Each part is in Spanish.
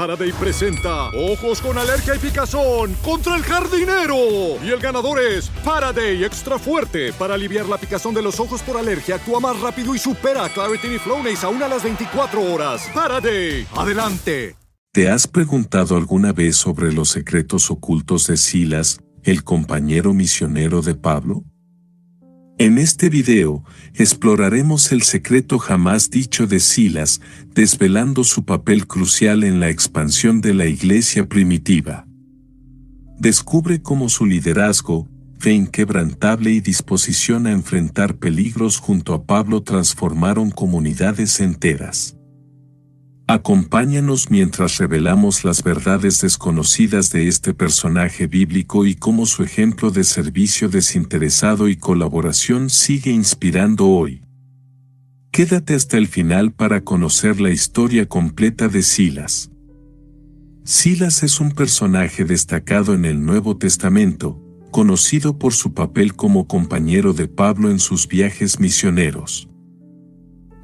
Faraday presenta Ojos con Alergia y Picazón contra el jardinero. Y el ganador es Faraday Extra Fuerte. Para aliviar la picazón de los ojos por alergia, actúa más rápido y supera a Claritin y Flonase aún a las 24 horas. Faraday, adelante. ¿Te has preguntado alguna vez sobre los secretos ocultos de Silas, el compañero misionero de Pablo? En este video, exploraremos el secreto jamás dicho de Silas, desvelando su papel crucial en la expansión de la iglesia primitiva. Descubre cómo su liderazgo, fe inquebrantable y disposición a enfrentar peligros junto a Pablo transformaron comunidades enteras. Acompáñanos mientras revelamos las verdades desconocidas de este personaje bíblico y cómo su ejemplo de servicio desinteresado y colaboración sigue inspirando hoy. Quédate hasta el final para conocer la historia completa de Silas. Silas es un personaje destacado en el Nuevo Testamento, conocido por su papel como compañero de Pablo en sus viajes misioneros.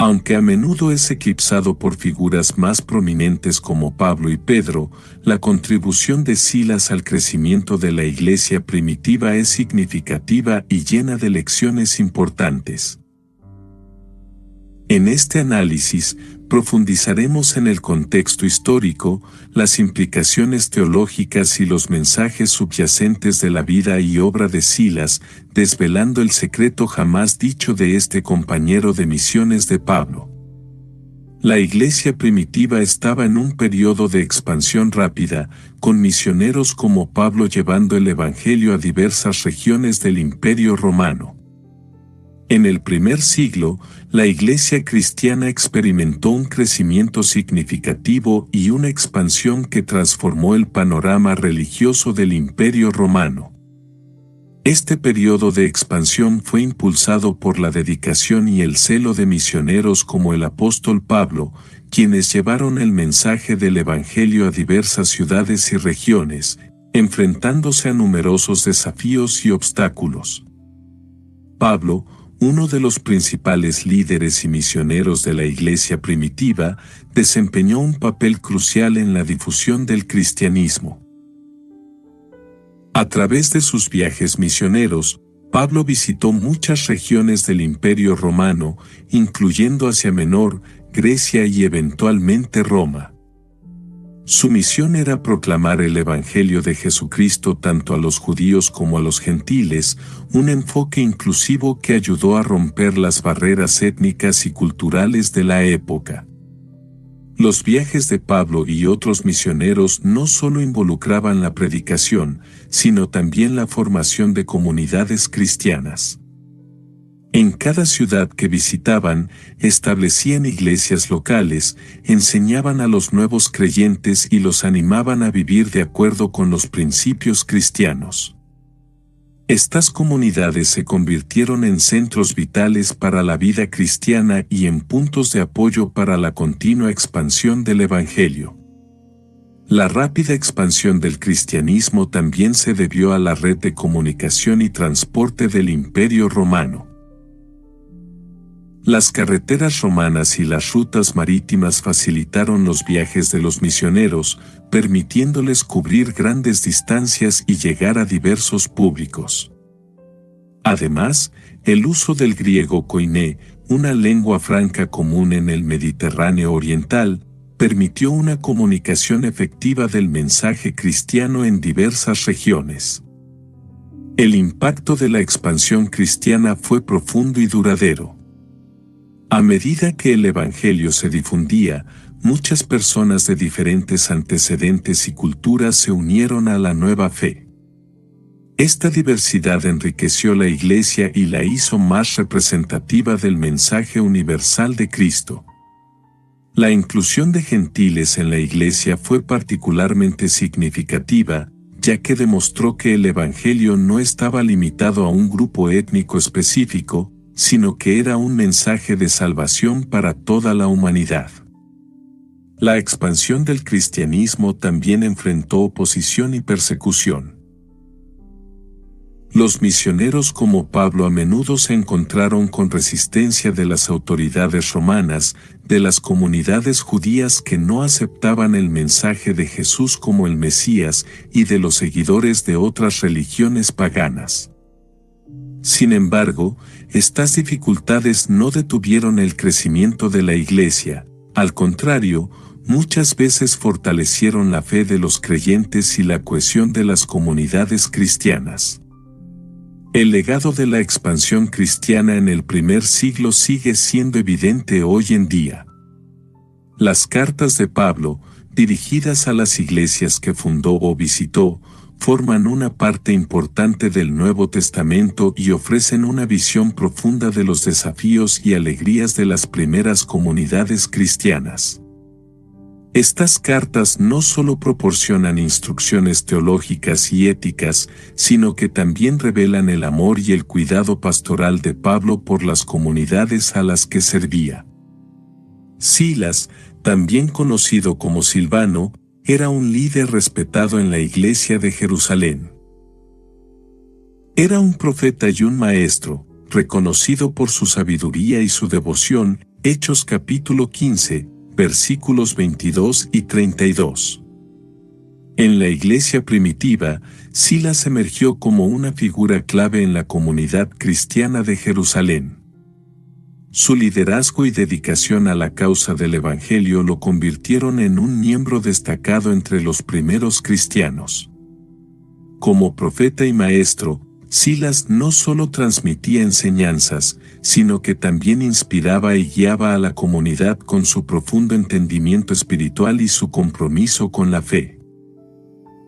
Aunque a menudo es eclipsado por figuras más prominentes como Pablo y Pedro, la contribución de Silas al crecimiento de la iglesia primitiva es significativa y llena de lecciones importantes. En este análisis, profundizaremos en el contexto histórico, las implicaciones teológicas y los mensajes subyacentes de la vida y obra de Silas, desvelando el secreto jamás dicho de este compañero de misiones de Pablo. La iglesia primitiva estaba en un periodo de expansión rápida, con misioneros como Pablo llevando el evangelio a diversas regiones del Imperio Romano. En el primer siglo, la iglesia cristiana experimentó un crecimiento significativo y una expansión que transformó el panorama religioso del Imperio Romano. Este periodo de expansión fue impulsado por la dedicación y el celo de misioneros como el apóstol Pablo, quienes llevaron el mensaje del evangelio a diversas ciudades y regiones, enfrentándose a numerosos desafíos y obstáculos. Pablo, uno de los principales líderes y misioneros de la iglesia primitiva, desempeñó un papel crucial en la difusión del cristianismo. A través de sus viajes misioneros, Pablo visitó muchas regiones del Imperio Romano, incluyendo Asia Menor, Grecia y eventualmente Roma. Su misión era proclamar el Evangelio de Jesucristo tanto a los judíos como a los gentiles, un enfoque inclusivo que ayudó a romper las barreras étnicas y culturales de la época. Los viajes de Pablo y otros misioneros no solo involucraban la predicación, sino también la formación de comunidades cristianas. En cada ciudad que visitaban, establecían iglesias locales, enseñaban a los nuevos creyentes y los animaban a vivir de acuerdo con los principios cristianos. Estas comunidades se convirtieron en centros vitales para la vida cristiana y en puntos de apoyo para la continua expansión del Evangelio. La rápida expansión del cristianismo también se debió a la red de comunicación y transporte del Imperio Romano. Las carreteras romanas y las rutas marítimas facilitaron los viajes de los misioneros, permitiéndoles cubrir grandes distancias y llegar a diversos públicos. Además, el uso del griego koiné, una lengua franca común en el Mediterráneo oriental, permitió una comunicación efectiva del mensaje cristiano en diversas regiones. El impacto de la expansión cristiana fue profundo y duradero. A medida que el Evangelio se difundía, muchas personas de diferentes antecedentes y culturas se unieron a la nueva fe. Esta diversidad enriqueció la Iglesia y la hizo más representativa del mensaje universal de Cristo. La inclusión de gentiles en la Iglesia fue particularmente significativa, ya que demostró que el Evangelio no estaba limitado a un grupo étnico específico, sino que era un mensaje de salvación para toda la humanidad. La expansión del cristianismo también enfrentó oposición y persecución. Los misioneros como Pablo a menudo se encontraron con resistencia de las autoridades romanas, de las comunidades judías que no aceptaban el mensaje de Jesús como el Mesías y de los seguidores de otras religiones paganas. Sin embargo, estas dificultades no detuvieron el crecimiento de la Iglesia, al contrario, muchas veces fortalecieron la fe de los creyentes y la cohesión de las comunidades cristianas. El legado de la expansión cristiana en el primer siglo sigue siendo evidente hoy en día. Las cartas de Pablo, dirigidas a las iglesias que fundó o visitó, forman una parte importante del Nuevo Testamento y ofrecen una visión profunda de los desafíos y alegrías de las primeras comunidades cristianas. Estas cartas no solo proporcionan instrucciones teológicas y éticas, sino que también revelan el amor y el cuidado pastoral de Pablo por las comunidades a las que servía. Silas, también conocido como Silvano, era un líder respetado en la iglesia de Jerusalén. Era un profeta y un maestro, reconocido por su sabiduría y su devoción, Hechos capítulo 15, versículos 22 y 32. En la iglesia primitiva, Silas emergió como una figura clave en la comunidad cristiana de Jerusalén. Su liderazgo y dedicación a la causa del Evangelio lo convirtieron en un miembro destacado entre los primeros cristianos. Como profeta y maestro, Silas no solo transmitía enseñanzas, sino que también inspiraba y guiaba a la comunidad con su profundo entendimiento espiritual y su compromiso con la fe.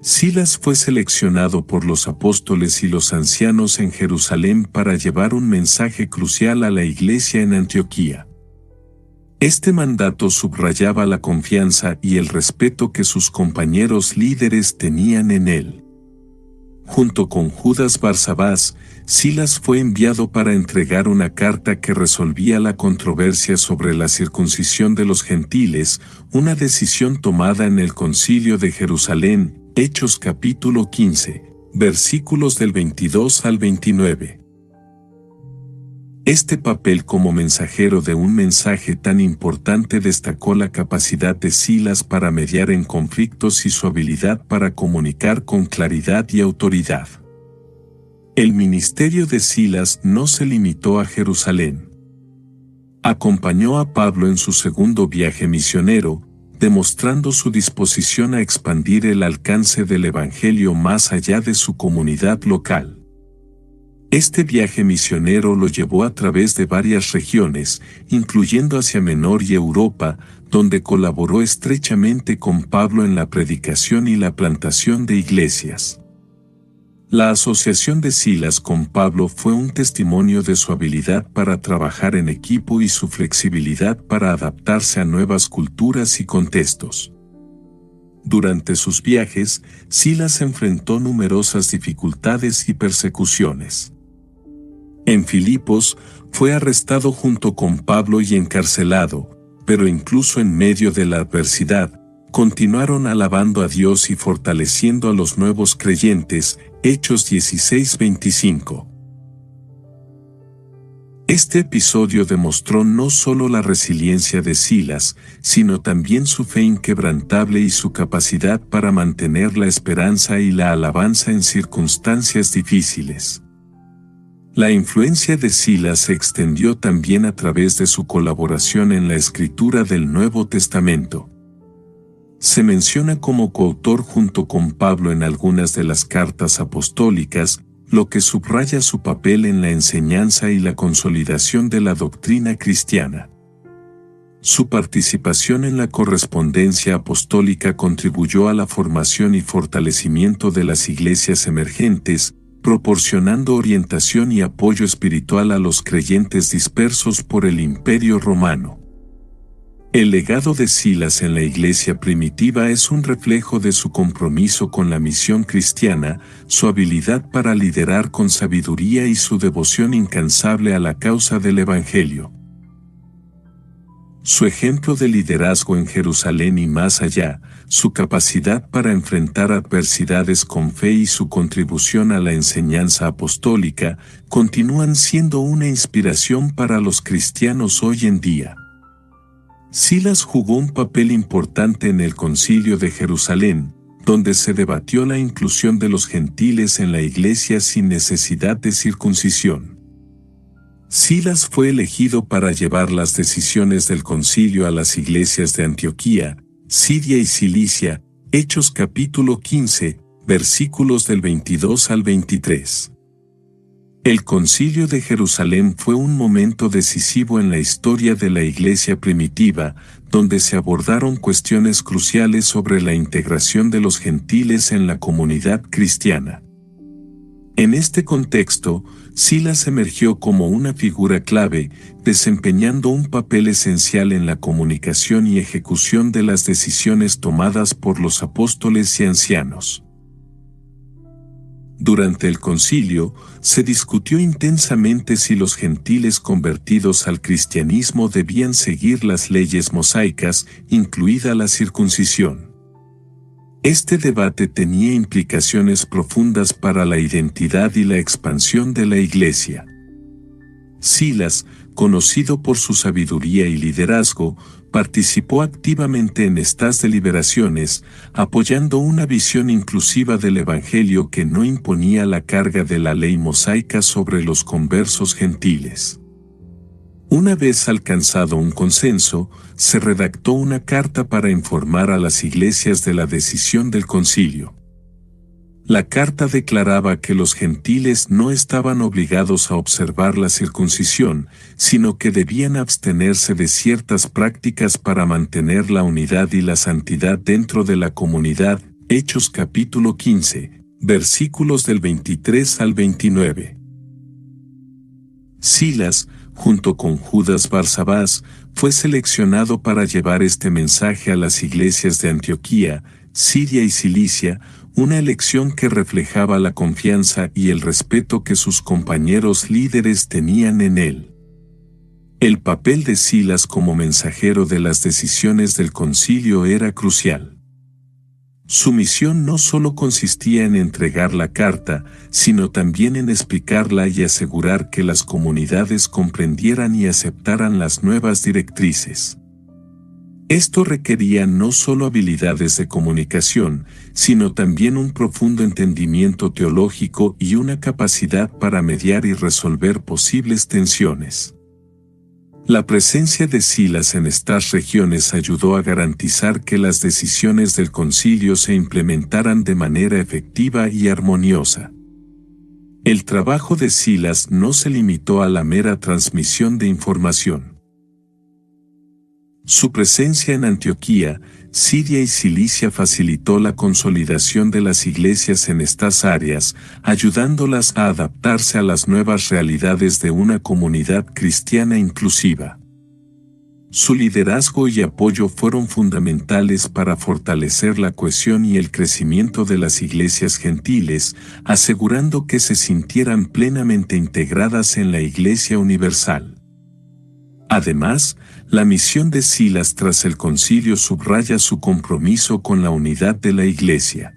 Silas fue seleccionado por los apóstoles y los ancianos en Jerusalén para llevar un mensaje crucial a la iglesia en Antioquía. Este mandato subrayaba la confianza y el respeto que sus compañeros líderes tenían en él. Junto con Judas Barsabás, Silas fue enviado para entregar una carta que resolvía la controversia sobre la circuncisión de los gentiles, una decisión tomada en el Concilio de Jerusalén, Hechos capítulo 15, versículos del 22 al 29. Este papel como mensajero de un mensaje tan importante destacó la capacidad de Silas para mediar en conflictos y su habilidad para comunicar con claridad y autoridad. El ministerio de Silas no se limitó a Jerusalén. Acompañó a Pablo en su segundo viaje misionero, demostrando su disposición a expandir el alcance del Evangelio más allá de su comunidad local. Este viaje misionero lo llevó a través de varias regiones, incluyendo Asia Menor y Europa, donde colaboró estrechamente con Pablo en la predicación y la plantación de iglesias. La asociación de Silas con Pablo fue un testimonio de su habilidad para trabajar en equipo y su flexibilidad para adaptarse a nuevas culturas y contextos. Durante sus viajes, Silas enfrentó numerosas dificultades y persecuciones. En Filipos, fue arrestado junto con Pablo y encarcelado, pero incluso en medio de la adversidad, continuaron alabando a Dios y fortaleciendo a los nuevos creyentes, Hechos 16:25. Este episodio demostró no solo la resiliencia de Silas, sino también su fe inquebrantable y su capacidad para mantener la esperanza y la alabanza en circunstancias difíciles. La influencia de Silas se extendió también a través de su colaboración en la escritura del Nuevo Testamento. Se menciona como coautor junto con Pablo en algunas de las cartas apostólicas, lo que subraya su papel en la enseñanza y la consolidación de la doctrina cristiana. Su participación en la correspondencia apostólica contribuyó a la formación y fortalecimiento de las iglesias emergentes, proporcionando orientación y apoyo espiritual a los creyentes dispersos por el Imperio Romano. El legado de Silas en la iglesia primitiva es un reflejo de su compromiso con la misión cristiana, su habilidad para liderar con sabiduría y su devoción incansable a la causa del Evangelio. Su ejemplo de liderazgo en Jerusalén y más allá, su capacidad para enfrentar adversidades con fe y su contribución a la enseñanza apostólica continúan siendo una inspiración para los cristianos hoy en día. Silas jugó un papel importante en el Concilio de Jerusalén, donde se debatió la inclusión de los gentiles en la iglesia sin necesidad de circuncisión. Silas fue elegido para llevar las decisiones del concilio a las iglesias de Antioquía, Siria y Cilicia, Hechos capítulo 15, versículos del 22 al 23. El Concilio de Jerusalén fue un momento decisivo en la historia de la iglesia primitiva, donde se abordaron cuestiones cruciales sobre la integración de los gentiles en la comunidad cristiana. En este contexto, Silas emergió como una figura clave, desempeñando un papel esencial en la comunicación y ejecución de las decisiones tomadas por los apóstoles y ancianos. Durante el concilio, se discutió intensamente si los gentiles convertidos al cristianismo debían seguir las leyes mosaicas, incluida la circuncisión. Este debate tenía implicaciones profundas para la identidad y la expansión de la Iglesia. Silas, conocido por su sabiduría y liderazgo, participó activamente en estas deliberaciones, apoyando una visión inclusiva del Evangelio que no imponía la carga de la ley mosaica sobre los conversos gentiles. Una vez alcanzado un consenso, se redactó una carta para informar a las iglesias de la decisión del concilio. La carta declaraba que los gentiles no estaban obligados a observar la circuncisión, sino que debían abstenerse de ciertas prácticas para mantener la unidad y la santidad dentro de la comunidad. Hechos capítulo 15, versículos del 23 al 29. Silas, junto con Judas Barsabás, fue seleccionado para llevar este mensaje a las iglesias de Antioquía, Siria y Cilicia, una elección que reflejaba la confianza y el respeto que sus compañeros líderes tenían en él. El papel de Silas como mensajero de las decisiones del concilio era crucial. Su misión no solo consistía en entregar la carta, sino también en explicarla y asegurar que las comunidades comprendieran y aceptaran las nuevas directrices. Esto requería no solo habilidades de comunicación, sino también un profundo entendimiento teológico y una capacidad para mediar y resolver posibles tensiones. La presencia de Silas en estas regiones ayudó a garantizar que las decisiones del concilio se implementaran de manera efectiva y armoniosa. El trabajo de Silas no se limitó a la mera transmisión de información. Su presencia en Antioquía, Siria y Cilicia facilitó la consolidación de las iglesias en estas áreas, ayudándolas a adaptarse a las nuevas realidades de una comunidad cristiana inclusiva. Su liderazgo y apoyo fueron fundamentales para fortalecer la cohesión y el crecimiento de las iglesias gentiles, asegurando que se sintieran plenamente integradas en la Iglesia universal. Además, la misión de Silas tras el concilio subraya su compromiso con la unidad de la Iglesia.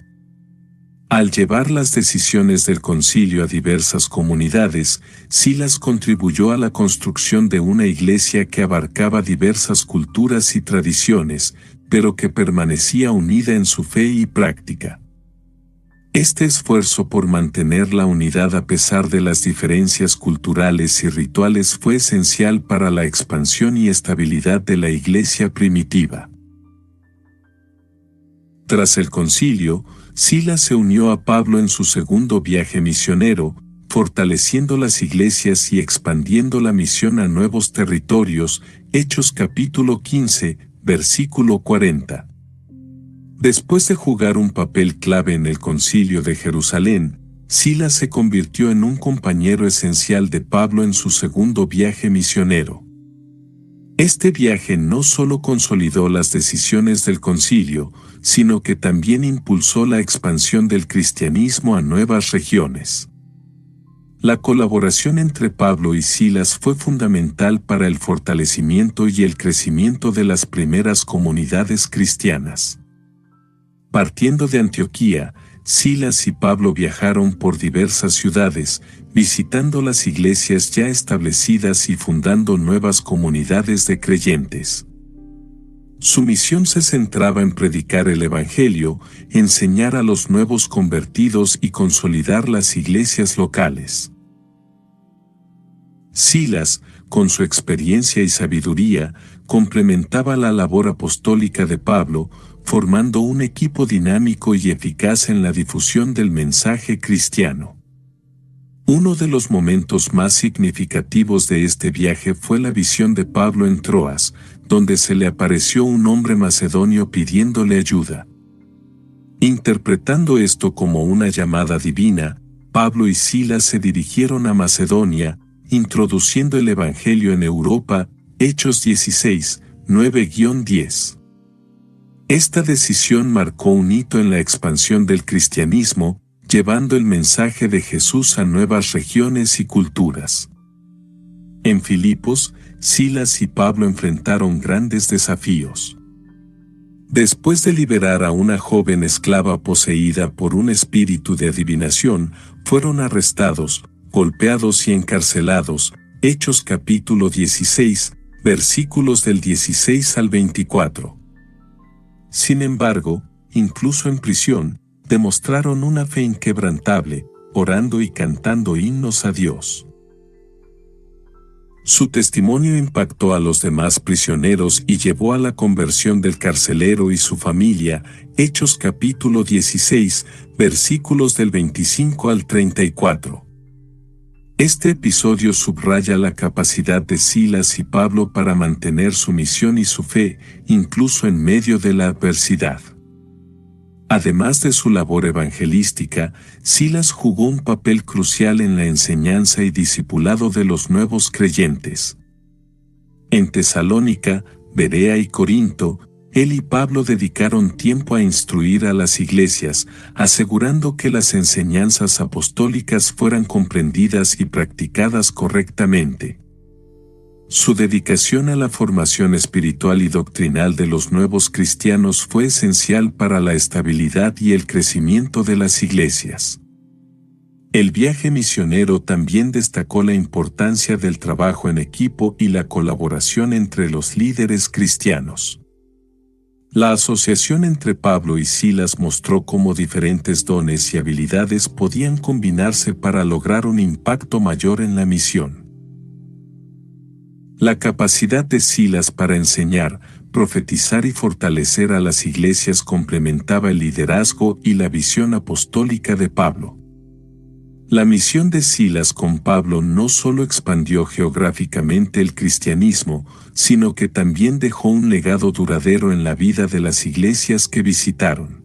Al llevar las decisiones del concilio a diversas comunidades, Silas contribuyó a la construcción de una iglesia que abarcaba diversas culturas y tradiciones, pero que permanecía unida en su fe y práctica. Este esfuerzo por mantener la unidad a pesar de las diferencias culturales y rituales fue esencial para la expansión y estabilidad de la iglesia primitiva. Tras el concilio, Silas se unió a Pablo en su segundo viaje misionero, fortaleciendo las iglesias y expandiendo la misión a nuevos territorios. Hechos capítulo 15, versículo 40. Después de jugar un papel clave en el Concilio de Jerusalén, Silas se convirtió en un compañero esencial de Pablo en su segundo viaje misionero. Este viaje no solo consolidó las decisiones del concilio, sino que también impulsó la expansión del cristianismo a nuevas regiones. La colaboración entre Pablo y Silas fue fundamental para el fortalecimiento y el crecimiento de las primeras comunidades cristianas. Partiendo de Antioquía, Silas y Pablo viajaron por diversas ciudades, visitando las iglesias ya establecidas y fundando nuevas comunidades de creyentes. Su misión se centraba en predicar el Evangelio, enseñar a los nuevos convertidos y consolidar las iglesias locales. Silas, con su experiencia y sabiduría, complementaba la labor apostólica de Pablo, formando un equipo dinámico y eficaz en la difusión del mensaje cristiano. Uno de los momentos más significativos de este viaje fue la visión de Pablo en Troas, donde se le apareció un hombre macedonio pidiéndole ayuda. Interpretando esto como una llamada divina, Pablo y Silas se dirigieron a Macedonia, introduciendo el Evangelio en Europa, Hechos 16, 9-10. Esta decisión marcó un hito en la expansión del cristianismo, llevando el mensaje de Jesús a nuevas regiones y culturas. En Filipos, Silas y Pablo enfrentaron grandes desafíos. Después de liberar a una joven esclava poseída por un espíritu de adivinación, fueron arrestados, golpeados y encarcelados. Hechos capítulo 16, versículos del 16 al 24. Sin embargo, incluso en prisión, demostraron una fe inquebrantable, orando y cantando himnos a Dios. Su testimonio impactó a los demás prisioneros y llevó a la conversión del carcelero y su familia. Hechos capítulo 16, versículos del 25 al 34. Este episodio subraya la capacidad de Silas y Pablo para mantener su misión y su fe, incluso en medio de la adversidad. Además de su labor evangelística, Silas jugó un papel crucial en la enseñanza y discipulado de los nuevos creyentes. En Tesalónica, Berea y Corinto, él y Pablo dedicaron tiempo a instruir a las iglesias, asegurando que las enseñanzas apostólicas fueran comprendidas y practicadas correctamente. Su dedicación a la formación espiritual y doctrinal de los nuevos cristianos fue esencial para la estabilidad y el crecimiento de las iglesias. El viaje misionero también destacó la importancia del trabajo en equipo y la colaboración entre los líderes cristianos. La asociación entre Pablo y Silas mostró cómo diferentes dones y habilidades podían combinarse para lograr un impacto mayor en la misión. La capacidad de Silas para enseñar, profetizar y fortalecer a las iglesias complementaba el liderazgo y la visión apostólica de Pablo. La misión de Silas con Pablo no solo expandió geográficamente el cristianismo, sino que también dejó un legado duradero en la vida de las iglesias que visitaron.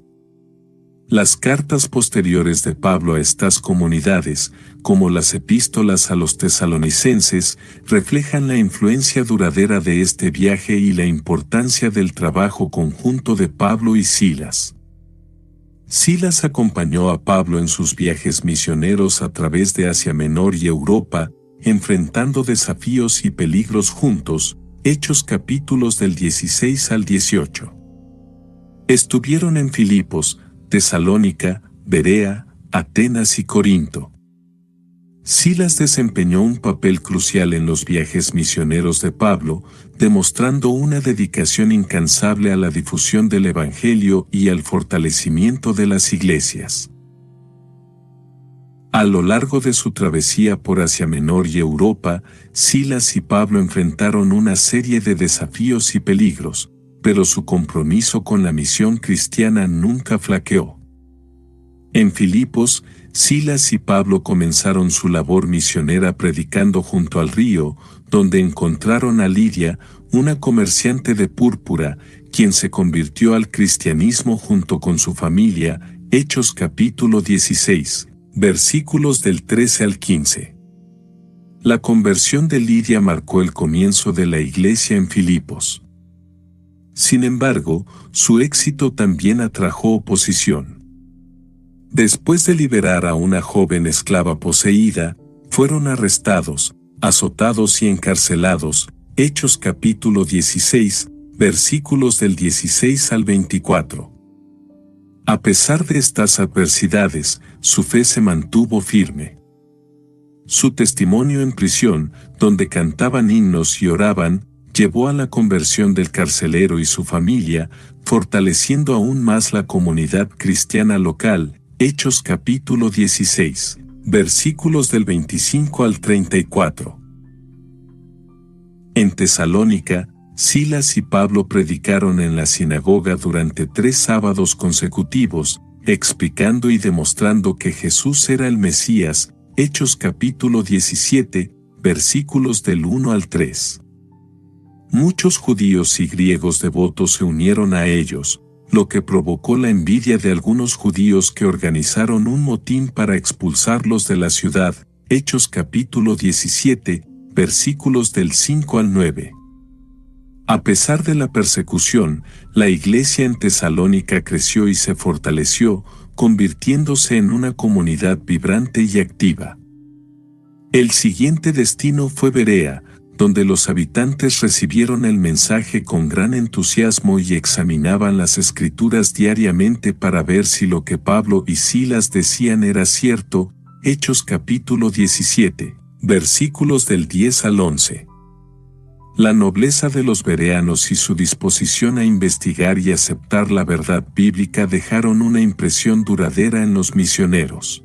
Las cartas posteriores de Pablo a estas comunidades, como las epístolas a los tesalonicenses, reflejan la influencia duradera de este viaje y la importancia del trabajo conjunto de Pablo y Silas. Silas acompañó a Pablo en sus viajes misioneros a través de Asia Menor y Europa, enfrentando desafíos y peligros juntos. Hechos capítulos del 16 al 18. Estuvieron en Filipos, Tesalónica, Berea, Atenas y Corinto. Silas desempeñó un papel crucial en los viajes misioneros de Pablo, demostrando una dedicación incansable a la difusión del Evangelio y al fortalecimiento de las iglesias. A lo largo de su travesía por Asia Menor y Europa, Silas y Pablo enfrentaron una serie de desafíos y peligros, pero su compromiso con la misión cristiana nunca flaqueó. En Filipos, Silas y Pablo comenzaron su labor misionera predicando junto al río, donde encontraron a Lidia, una comerciante de púrpura, quien se convirtió al cristianismo junto con su familia. Hechos capítulo 16, versículos del 13 al 15. La conversión de Lidia marcó el comienzo de la iglesia en Filipos. Sin embargo, su éxito también atrajo oposición. Después de liberar a una joven esclava poseída, fueron arrestados, azotados y encarcelados. Hechos capítulo 16, versículos del 16 al 24. A pesar de estas adversidades, su fe se mantuvo firme. Su testimonio en prisión, donde cantaban himnos y oraban, llevó a la conversión del carcelero y su familia, fortaleciendo aún más la comunidad cristiana local. Hechos capítulo 16, versículos del 25 al 34. En Tesalónica, Silas y Pablo predicaron en la sinagoga durante 3 sábados consecutivos, explicando y demostrando que Jesús era el Mesías. Hechos capítulo 17, versículos del 1 al 3. Muchos judíos y griegos devotos se unieron a ellos, lo que provocó la envidia de algunos judíos que organizaron un motín para expulsarlos de la ciudad. Hechos capítulo 17, versículos del 5 al 9. A pesar de la persecución, la iglesia en Tesalónica creció y se fortaleció, convirtiéndose en una comunidad vibrante y activa. El siguiente destino fue Berea, donde los habitantes recibieron el mensaje con gran entusiasmo y examinaban las escrituras diariamente para ver si lo que Pablo y Silas decían era cierto. Hechos capítulo 17, versículos del 10 al 11. La nobleza de los bereanos y su disposición a investigar y aceptar la verdad bíblica dejaron una impresión duradera en los misioneros.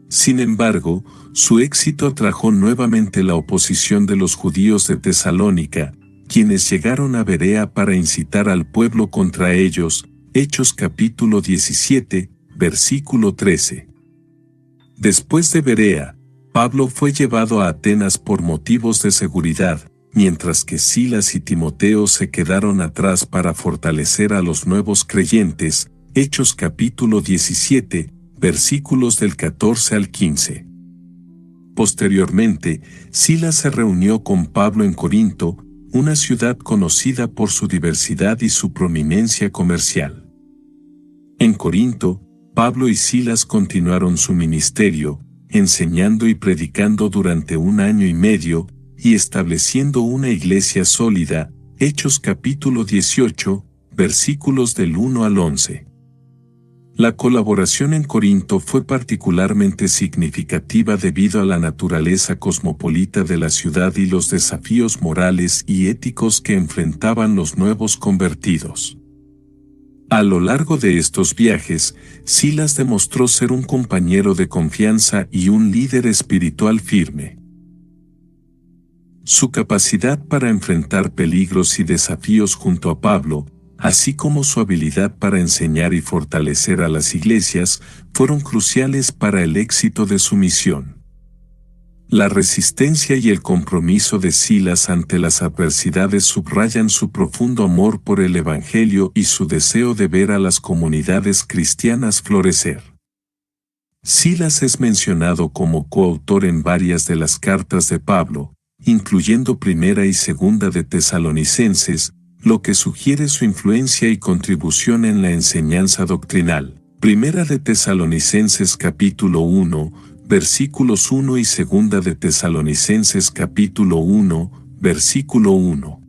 Sin embargo, su éxito atrajo nuevamente la oposición de los judíos de Tesalónica, quienes llegaron a Berea para incitar al pueblo contra ellos. Hechos capítulo 17, versículo 13. Después de Berea, Pablo fue llevado a Atenas por motivos de seguridad, mientras que Silas y Timoteo se quedaron atrás para fortalecer a los nuevos creyentes. Hechos capítulo 17, versículos del 14 al 15. Posteriormente, Silas se reunió con Pablo en Corinto, una ciudad conocida por su diversidad y su prominencia comercial. En Corinto, Pablo y Silas continuaron su ministerio, enseñando y predicando durante 1 año y medio, y estableciendo una iglesia sólida. Hechos capítulo 18, versículos del 1 al 11. La colaboración en Corinto fue particularmente significativa debido a la naturaleza cosmopolita de la ciudad y los desafíos morales y éticos que enfrentaban los nuevos convertidos. A lo largo de estos viajes, Silas demostró ser un compañero de confianza y un líder espiritual firme. Su capacidad para enfrentar peligros y desafíos junto a Pablo, así como su habilidad para enseñar y fortalecer a las iglesias, fueron cruciales para el éxito de su misión. La resistencia y el compromiso de Silas ante las adversidades subrayan su profundo amor por el Evangelio y su deseo de ver a las comunidades cristianas florecer. Silas es mencionado como coautor en varias de las cartas de Pablo, incluyendo Primera y Segunda de Tesalonicenses, lo que sugiere su influencia y contribución en la enseñanza doctrinal. Primera de Tesalonicenses capítulo 1, versículos 1 y Segunda de Tesalonicenses capítulo 1, versículo 1.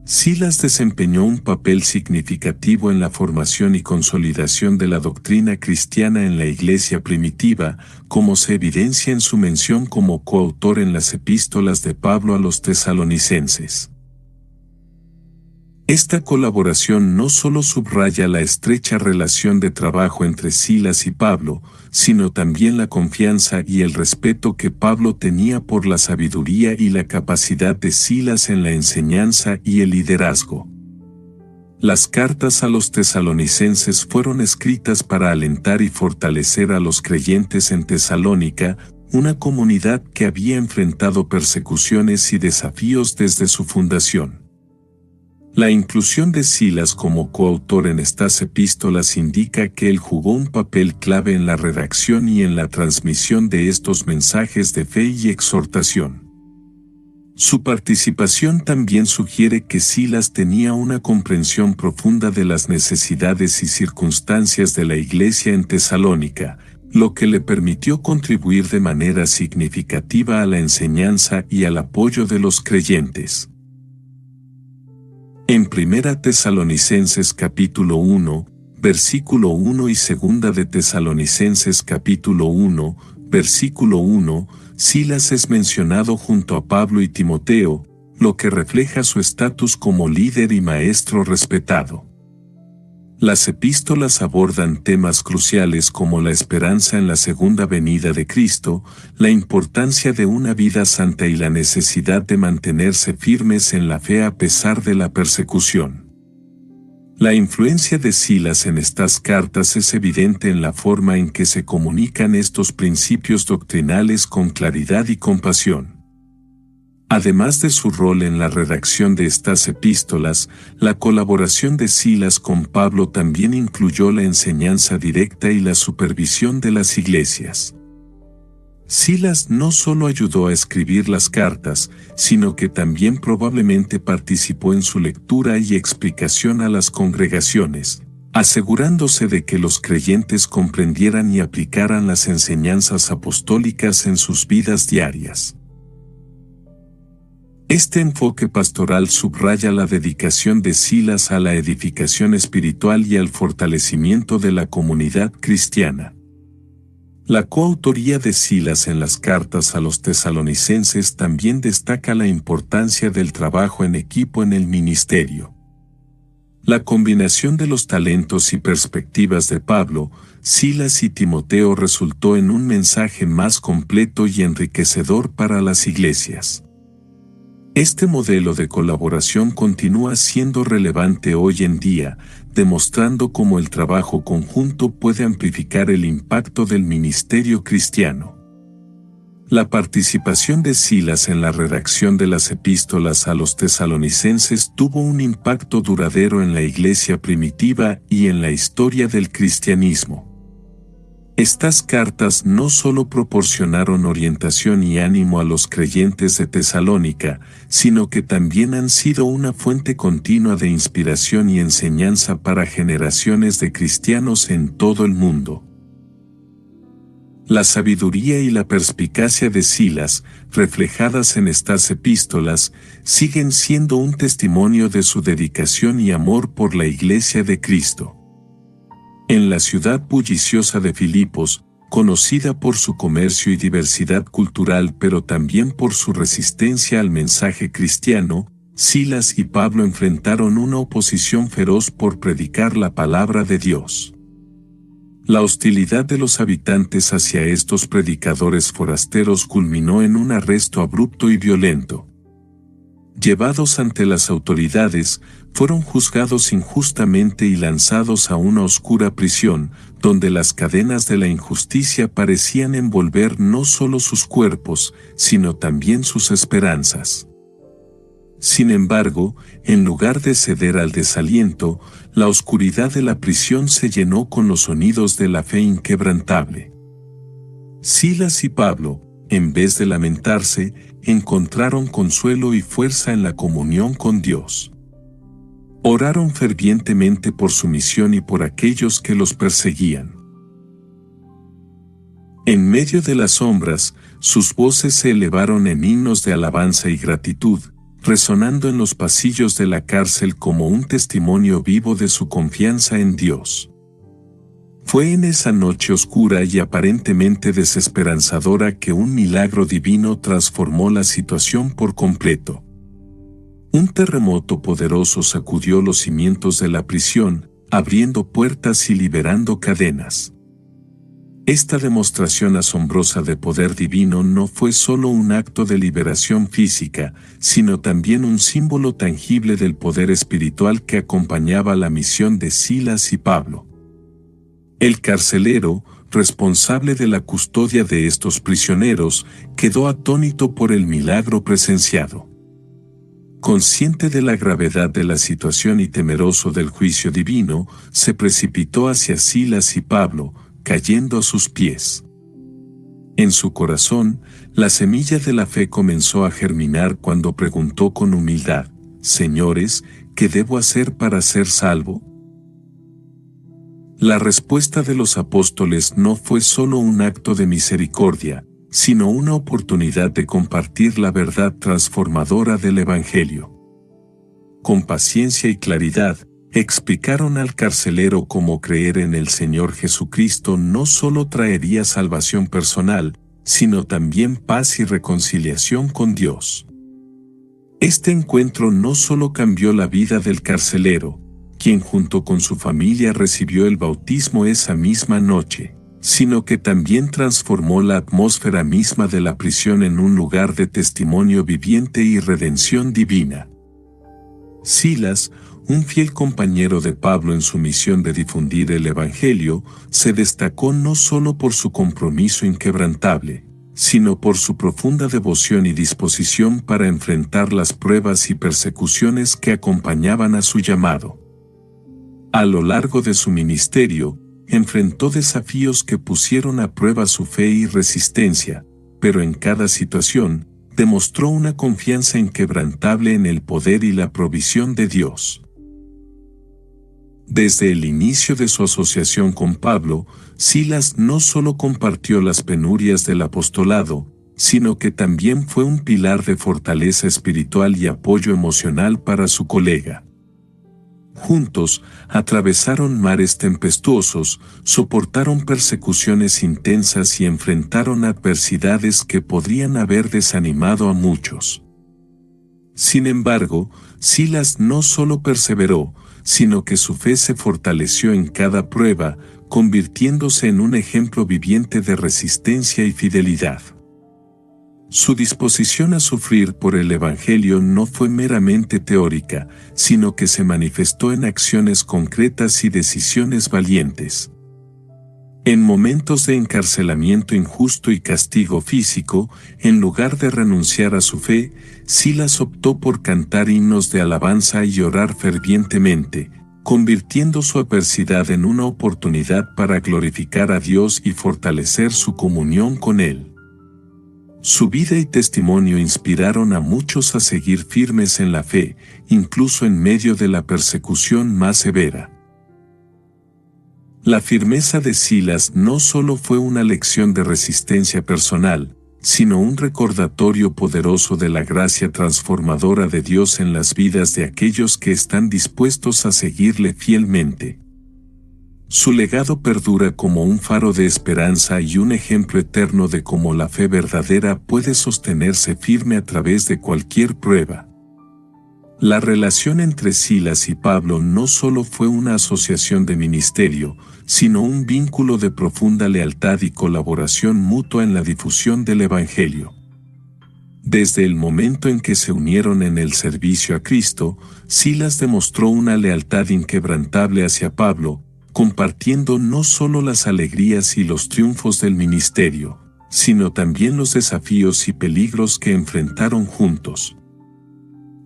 Silas desempeñó un papel significativo en la formación y consolidación de la doctrina cristiana en la iglesia primitiva, como se evidencia en su mención como coautor en las epístolas de Pablo a los tesalonicenses. Esta colaboración no solo subraya la estrecha relación de trabajo entre Silas y Pablo, sino también la confianza y el respeto que Pablo tenía por la sabiduría y la capacidad de Silas en la enseñanza y el liderazgo. Las cartas a los tesalonicenses fueron escritas para alentar y fortalecer a los creyentes en Tesalónica, una comunidad que había enfrentado persecuciones y desafíos desde su fundación. La inclusión de Silas como coautor en estas epístolas indica que él jugó un papel clave en la redacción y en la transmisión de estos mensajes de fe y exhortación. Su participación también sugiere que Silas tenía una comprensión profunda de las necesidades y circunstancias de la iglesia en Tesalónica, lo que le permitió contribuir de manera significativa a la enseñanza y al apoyo de los creyentes. En 1 Tesalonicenses capítulo 1, versículo 1 y 2 de Tesalonicenses capítulo 1, versículo 1, Silas es mencionado junto a Pablo y Timoteo, lo que refleja su estatus como líder y maestro respetado. Las epístolas abordan temas cruciales como la esperanza en la segunda venida de Cristo, la importancia de una vida santa y la necesidad de mantenerse firmes en la fe a pesar de la persecución. La influencia de Silas en estas cartas es evidente en la forma en que se comunican estos principios doctrinales con claridad y compasión. Además de su rol en la redacción de estas epístolas, la colaboración de Silas con Pablo también incluyó la enseñanza directa y la supervisión de las iglesias. Silas no solo ayudó a escribir las cartas, sino que también probablemente participó en su lectura y explicación a las congregaciones, asegurándose de que los creyentes comprendieran y aplicaran las enseñanzas apostólicas en sus vidas diarias. Este enfoque pastoral subraya la dedicación de Silas a la edificación espiritual y al fortalecimiento de la comunidad cristiana. La coautoría de Silas en las cartas a los tesalonicenses también destaca la importancia del trabajo en equipo en el ministerio. La combinación de los talentos y perspectivas de Pablo, Silas y Timoteo resultó en un mensaje más completo y enriquecedor para las iglesias. Este modelo de colaboración continúa siendo relevante hoy en día, demostrando cómo el trabajo conjunto puede amplificar el impacto del ministerio cristiano. La participación de Silas en la redacción de las epístolas a los tesalonicenses tuvo un impacto duradero en la iglesia primitiva y en la historia del cristianismo. Estas cartas no solo proporcionaron orientación y ánimo a los creyentes de Tesalónica, sino que también han sido una fuente continua de inspiración y enseñanza para generaciones de cristianos en todo el mundo. La sabiduría y la perspicacia de Silas, reflejadas en estas epístolas, siguen siendo un testimonio de su dedicación y amor por la Iglesia de Cristo. En la ciudad bulliciosa de Filipos, conocida por su comercio y diversidad cultural pero también por su resistencia al mensaje cristiano, Silas y Pablo enfrentaron una oposición feroz por predicar la palabra de Dios. La hostilidad de los habitantes hacia estos predicadores forasteros culminó en un arresto abrupto y violento. Llevados ante las autoridades, fueron juzgados injustamente y lanzados a una oscura prisión, donde las cadenas de la injusticia parecían envolver no solo sus cuerpos, sino también sus esperanzas. Sin embargo, en lugar de ceder al desaliento, la oscuridad de la prisión se llenó con los sonidos de la fe inquebrantable. Silas y Pablo, en vez de lamentarse, encontraron consuelo y fuerza en la comunión con Dios. Oraron fervientemente por su misión y por aquellos que los perseguían. En medio de las sombras, sus voces se elevaron en himnos de alabanza y gratitud, resonando en los pasillos de la cárcel como un testimonio vivo de su confianza en Dios. Fue en esa noche oscura y aparentemente desesperanzadora que un milagro divino transformó la situación por completo. Un terremoto poderoso sacudió los cimientos de la prisión, abriendo puertas y liberando cadenas. Esta demostración asombrosa de poder divino no fue solo un acto de liberación física, sino también un símbolo tangible del poder espiritual que acompañaba la misión de Silas y Pablo. El carcelero, responsable de la custodia de estos prisioneros, quedó atónito por el milagro presenciado. Consciente de la gravedad de la situación y temeroso del juicio divino, se precipitó hacia Silas y Pablo, cayendo a sus pies. En su corazón, la semilla de la fe comenzó a germinar cuando preguntó con humildad: «Señores, ¿qué debo hacer para ser salvo?». La respuesta de los apóstoles no fue solo un acto de misericordia, sino una oportunidad de compartir la verdad transformadora del Evangelio. con paciencia y claridad, explicaron al carcelero cómo creer en el Señor Jesucristo no solo traería salvación personal, sino también paz y reconciliación con Dios. Este encuentro no solo cambió la vida del carcelero, quien junto con su familia recibió el bautismo esa misma noche, sino que también transformó la atmósfera misma de la prisión en un lugar de testimonio viviente y redención divina. Silas, un fiel compañero de Pablo en su misión de difundir el Evangelio, se destacó no solo por su compromiso inquebrantable, sino por su profunda devoción y disposición para enfrentar las pruebas y persecuciones que acompañaban a su llamado. A lo largo de su ministerio, enfrentó desafíos que pusieron a prueba su fe y resistencia, pero en cada situación, demostró una confianza inquebrantable en el poder y la provisión de Dios. Desde el inicio de su asociación con Pablo, Silas no solo compartió las penurias del apostolado, sino que también fue un pilar de fortaleza espiritual y apoyo emocional para su colega. Juntos, atravesaron mares tempestuosos, soportaron persecuciones intensas y enfrentaron adversidades que podrían haber desanimado a muchos. Sin embargo, Silas no solo perseveró, sino que su fe se fortaleció en cada prueba, convirtiéndose en un ejemplo viviente de resistencia y fidelidad. Su disposición a sufrir por el Evangelio no fue meramente teórica, sino que se manifestó en acciones concretas y decisiones valientes. En momentos de encarcelamiento injusto y castigo físico, en lugar de renunciar a su fe, Silas optó por cantar himnos de alabanza y orar fervientemente, convirtiendo su adversidad en una oportunidad para glorificar a Dios y fortalecer su comunión con Él. Su vida y testimonio inspiraron a muchos a seguir firmes en la fe, incluso en medio de la persecución más severa. La firmeza de Silas no solo fue una lección de resistencia personal, sino un recordatorio poderoso de la gracia transformadora de Dios en las vidas de aquellos que están dispuestos a seguirle fielmente. Su legado perdura como un faro de esperanza y un ejemplo eterno de cómo la fe verdadera puede sostenerse firme a través de cualquier prueba. La relación entre Silas y Pablo no solo fue una asociación de ministerio, sino un vínculo de profunda lealtad y colaboración mutua en la difusión del Evangelio. Desde el momento en que se unieron en el servicio a Cristo, Silas demostró una lealtad inquebrantable hacia Pablo, compartiendo no solo las alegrías y los triunfos del ministerio, sino también los desafíos y peligros que enfrentaron juntos.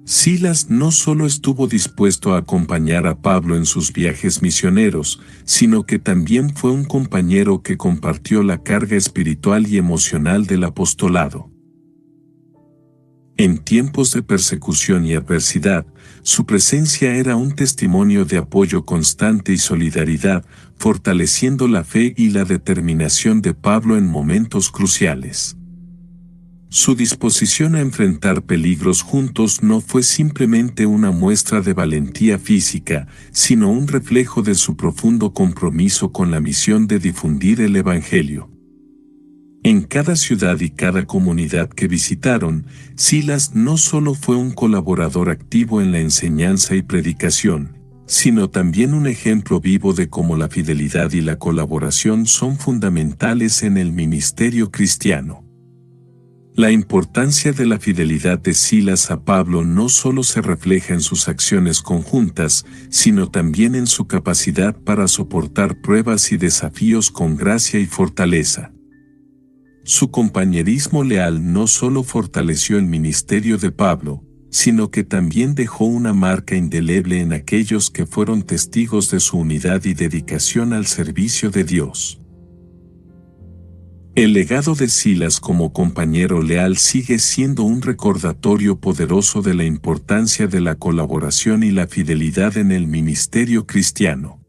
Silas no solo estuvo dispuesto a acompañar a Pablo en sus viajes misioneros, sino que también fue un compañero que compartió la carga espiritual y emocional del apostolado. En tiempos de persecución y adversidad, su presencia era un testimonio de apoyo constante y solidaridad, fortaleciendo la fe y la determinación de Pablo en momentos cruciales. Su disposición a enfrentar peligros juntos no fue simplemente una muestra de valentía física, sino un reflejo de su profundo compromiso con la misión de difundir el Evangelio. En cada ciudad y cada comunidad que visitaron, Silas no solo fue un colaborador activo en la enseñanza y predicación, sino también un ejemplo vivo de cómo la fidelidad y la colaboración son fundamentales en el ministerio cristiano. La importancia de la fidelidad de Silas a Pablo no solo se refleja en sus acciones conjuntas, sino también en su capacidad para soportar pruebas y desafíos con gracia y fortaleza. Su compañerismo leal no solo fortaleció el ministerio de Pablo, sino que también dejó una marca indeleble en aquellos que fueron testigos de su unidad y dedicación al servicio de Dios. El legado de Silas como compañero leal sigue siendo un recordatorio poderoso de la importancia de la colaboración y la fidelidad en el ministerio cristiano.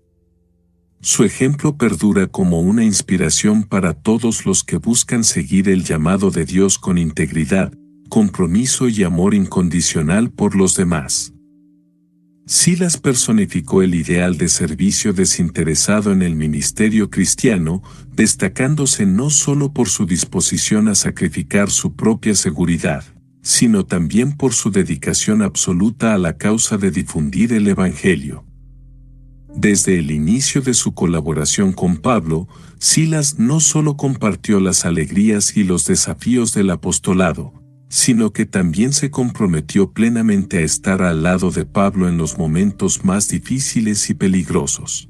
Su ejemplo perdura como una inspiración para todos los que buscan seguir el llamado de Dios con integridad, compromiso y amor incondicional por los demás. Silas personificó el ideal de servicio desinteresado en el ministerio cristiano, destacándose no solo por su disposición a sacrificar su propia seguridad, sino también por su dedicación absoluta a la causa de difundir el Evangelio. Desde el inicio de su colaboración con Pablo, Silas no solo compartió las alegrías y los desafíos del apostolado, sino que también se comprometió plenamente a estar al lado de Pablo en los momentos más difíciles y peligrosos.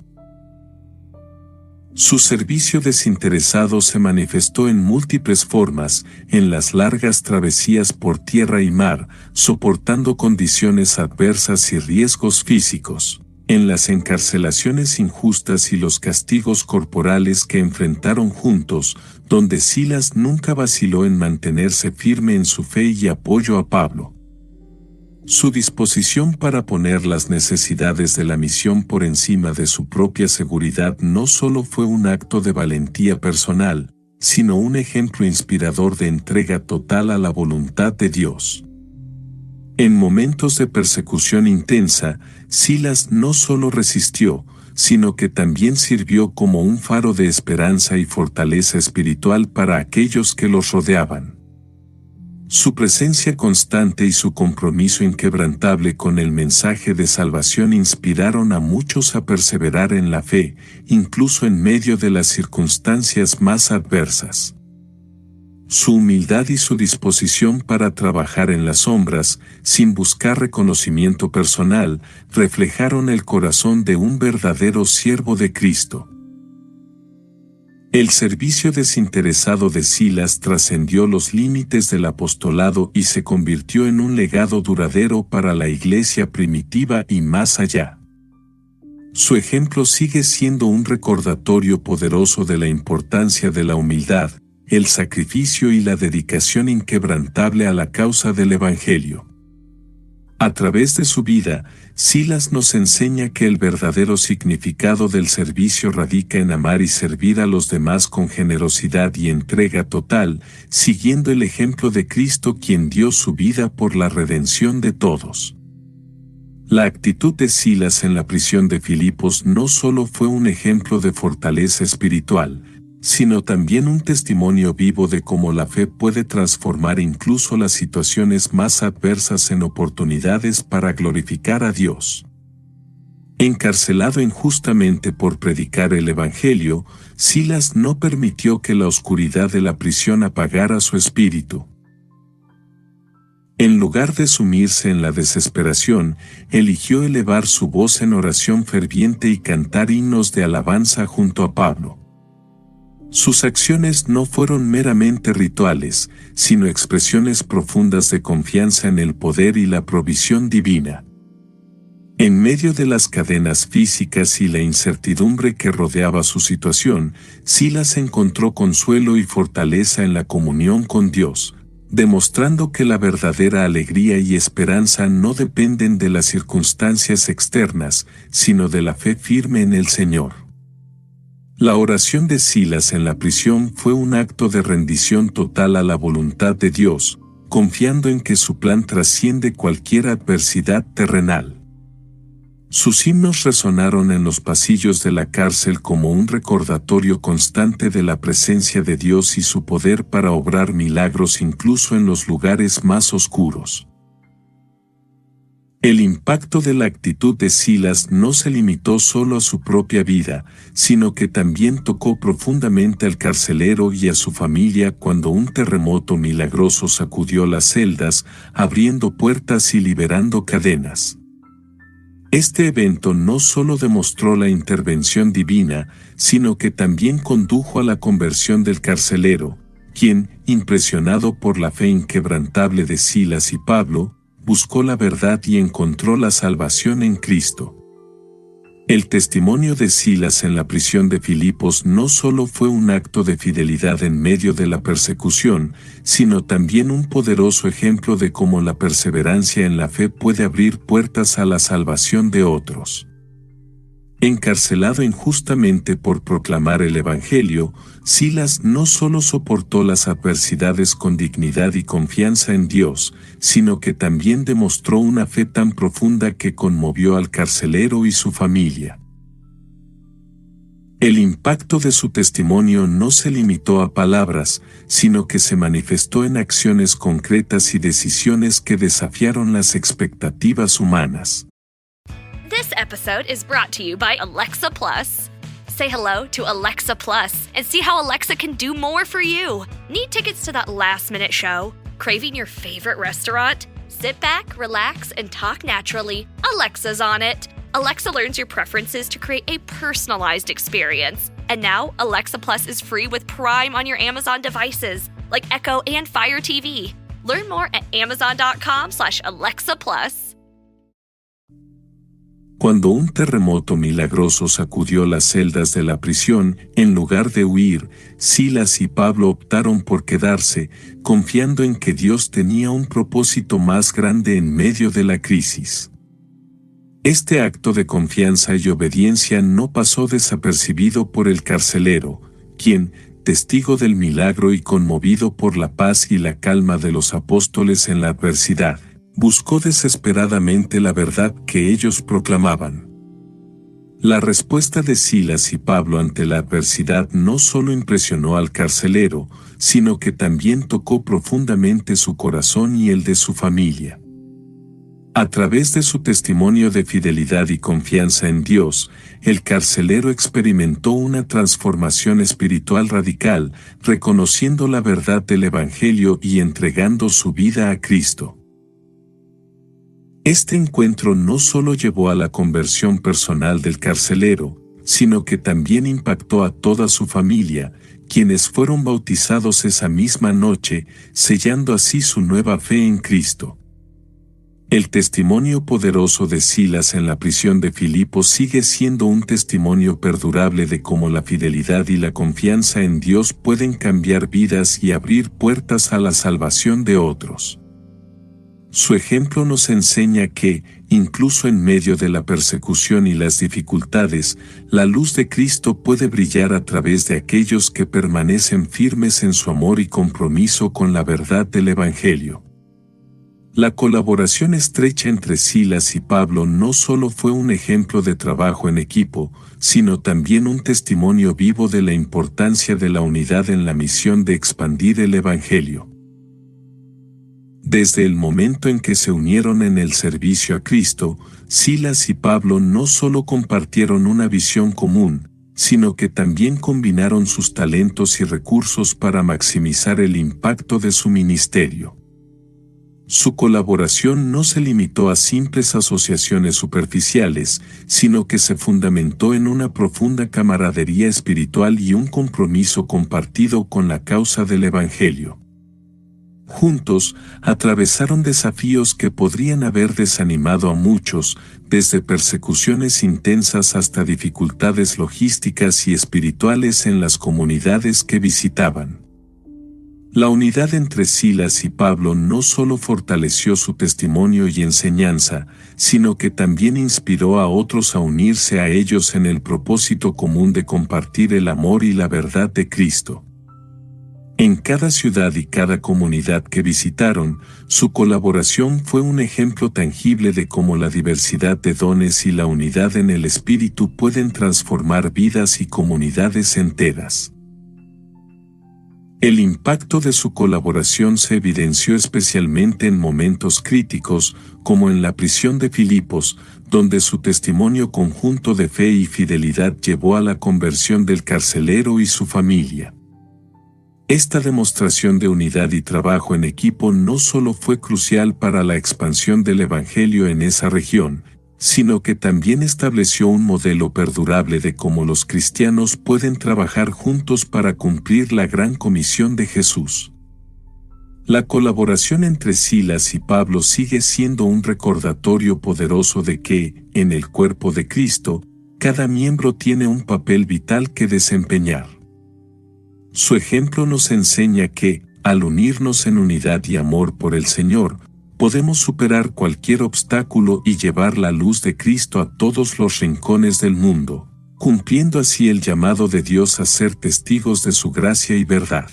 Su servicio desinteresado se manifestó en múltiples formas, en las largas travesías por tierra y mar, soportando condiciones adversas y riesgos físicos, en las encarcelaciones injustas y los castigos corporales que enfrentaron juntos, donde Silas nunca vaciló en mantenerse firme en su fe y apoyo a Pablo. Su disposición para poner las necesidades de la misión por encima de su propia seguridad no solo fue un acto de valentía personal, sino un ejemplo inspirador de entrega total a la voluntad de Dios. En momentos de persecución intensa, Silas no solo resistió, sino que también sirvió como un faro de esperanza y fortaleza espiritual para aquellos que los rodeaban. Su presencia constante y su compromiso inquebrantable con el mensaje de salvación inspiraron a muchos a perseverar en la fe, incluso en medio de las circunstancias más adversas. Su humildad y su disposición para trabajar en las sombras, sin buscar reconocimiento personal, reflejaron el corazón de un verdadero siervo de Cristo. El servicio desinteresado de Silas trascendió los límites del apostolado y se convirtió en un legado duradero para la iglesia primitiva y más allá. Su ejemplo sigue siendo un recordatorio poderoso de la importancia de la humildad, el sacrificio y la dedicación inquebrantable a la causa del Evangelio. A través de su vida, Silas nos enseña que el verdadero significado del servicio radica en amar y servir a los demás con generosidad y entrega total, siguiendo el ejemplo de Cristo, quien dio su vida por la redención de todos. La actitud de Silas en la prisión de Filipos no solo fue un ejemplo de fortaleza espiritual, sino también un testimonio vivo de cómo la fe puede transformar incluso las situaciones más adversas en oportunidades para glorificar a Dios. Encarcelado injustamente por predicar el Evangelio, Silas no permitió que la oscuridad de la prisión apagara su espíritu. En lugar de sumirse en la desesperación, eligió elevar su voz en oración ferviente y cantar himnos de alabanza junto a Pablo. Sus acciones no fueron meramente rituales, sino expresiones profundas de confianza en el poder y la provisión divina. En medio de las cadenas físicas y la incertidumbre que rodeaba su situación, Silas encontró consuelo y fortaleza en la comunión con Dios, demostrando que la verdadera alegría y esperanza no dependen de las circunstancias externas, sino de la fe firme en el Señor. La oración de Silas en la prisión fue un acto de rendición total a la voluntad de Dios, confiando en que su plan trasciende cualquier adversidad terrenal. Sus himnos resonaron en los pasillos de la cárcel como un recordatorio constante de la presencia de Dios y su poder para obrar milagros incluso en los lugares más oscuros. El impacto de la actitud de Silas no se limitó solo a su propia vida, sino que también tocó profundamente al carcelero y a su familia cuando un terremoto milagroso sacudió las celdas, abriendo puertas y liberando cadenas. Este evento no solo demostró la intervención divina, sino que también condujo a la conversión del carcelero, quien, impresionado por la fe inquebrantable de Silas y Pablo, buscó la verdad y encontró la salvación en Cristo. El testimonio de Silas en la prisión de Filipos no solo fue un acto de fidelidad en medio de la persecución, sino también un poderoso ejemplo de cómo la perseverancia en la fe puede abrir puertas a la salvación de otros. Encarcelado injustamente por proclamar el Evangelio, Silas no solo soportó las adversidades con dignidad y confianza en Dios, sino que también demostró una fe tan profunda que conmovió al carcelero y su familia. El impacto de su testimonio no se limitó a palabras, sino que se manifestó en acciones concretas y decisiones que desafiaron las expectativas humanas. This episode is brought to you by Alexa Plus. Say hello to Alexa Plus and see how Alexa can do more for you. Need tickets to that last-minute show? Craving your favorite restaurant? Sit back, relax, and talk naturally. Alexa's on it. Alexa learns your preferences to create a personalized experience. And now, Alexa Plus is free with Prime on your Amazon devices, like Echo and Fire TV. Learn more at amazon.com/Alexa Plus. Cuando un terremoto milagroso sacudió las celdas de la prisión, en lugar de huir, Silas y Pablo optaron por quedarse, confiando en que Dios tenía un propósito más grande en medio de la crisis. Este acto de confianza y obediencia no pasó desapercibido por el carcelero, quien, testigo del milagro y conmovido por la paz y la calma de los apóstoles en la adversidad, buscó desesperadamente la verdad que ellos proclamaban. La respuesta de Silas y Pablo ante la adversidad no solo impresionó al carcelero, sino que también tocó profundamente su corazón y el de su familia. A través de su testimonio de fidelidad y confianza en Dios, el carcelero experimentó una transformación espiritual radical, reconociendo la verdad del Evangelio y entregando su vida a Cristo. Este encuentro no solo llevó a la conversión personal del carcelero, sino que también impactó a toda su familia, quienes fueron bautizados esa misma noche, sellando así su nueva fe en Cristo. El testimonio poderoso de Silas en la prisión de Filipos sigue siendo un testimonio perdurable de cómo la fidelidad y la confianza en Dios pueden cambiar vidas y abrir puertas a la salvación de otros. Su ejemplo nos enseña que, incluso en medio de la persecución y las dificultades, la luz de Cristo puede brillar a través de aquellos que permanecen firmes en su amor y compromiso con la verdad del Evangelio. La colaboración estrecha entre Silas y Pablo no solo fue un ejemplo de trabajo en equipo, sino también un testimonio vivo de la importancia de la unidad en la misión de expandir el Evangelio. Desde el momento en que se unieron en el servicio a Cristo, Silas y Pablo no solo compartieron una visión común, sino que también combinaron sus talentos y recursos para maximizar el impacto de su ministerio. Su colaboración no se limitó a simples asociaciones superficiales, sino que se fundamentó en una profunda camaradería espiritual y un compromiso compartido con la causa del Evangelio. Juntos, atravesaron desafíos que podrían haber desanimado a muchos, desde persecuciones intensas hasta dificultades logísticas y espirituales en las comunidades que visitaban. La unidad entre Silas y Pablo no solo fortaleció su testimonio y enseñanza, sino que también inspiró a otros a unirse a ellos en el propósito común de compartir el amor y la verdad de Cristo. En cada ciudad y cada comunidad que visitaron, su colaboración fue un ejemplo tangible de cómo la diversidad de dones y la unidad en el espíritu pueden transformar vidas y comunidades enteras. El impacto de su colaboración se evidenció especialmente en momentos críticos, como en la prisión de Filipos, donde su testimonio conjunto de fe y fidelidad llevó a la conversión del carcelero y su familia. Esta demostración de unidad y trabajo en equipo no solo fue crucial para la expansión del Evangelio en esa región, sino que también estableció un modelo perdurable de cómo los cristianos pueden trabajar juntos para cumplir la gran comisión de Jesús. La colaboración entre Silas y Pablo sigue siendo un recordatorio poderoso de que, en el cuerpo de Cristo, cada miembro tiene un papel vital que desempeñar. Su ejemplo nos enseña que, al unirnos en unidad y amor por el Señor, podemos superar cualquier obstáculo y llevar la luz de Cristo a todos los rincones del mundo, cumpliendo así el llamado de Dios a ser testigos de su gracia y verdad.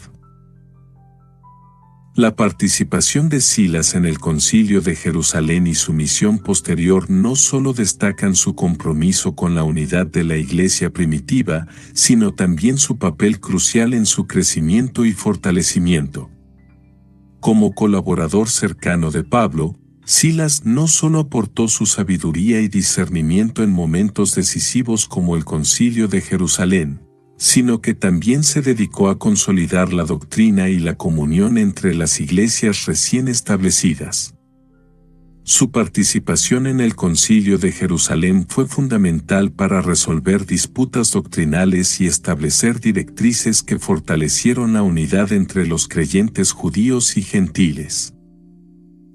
La participación de Silas en el Concilio de Jerusalén y su misión posterior no solo destacan su compromiso con la unidad de la Iglesia primitiva, sino también su papel crucial en su crecimiento y fortalecimiento. Como colaborador cercano de Pablo, Silas no solo aportó su sabiduría y discernimiento en momentos decisivos como el Concilio de Jerusalén, sino que también se dedicó a consolidar la doctrina y la comunión entre las iglesias recién establecidas. Su participación en el Concilio de Jerusalén fue fundamental para resolver disputas doctrinales y establecer directrices que fortalecieron la unidad entre los creyentes judíos y gentiles.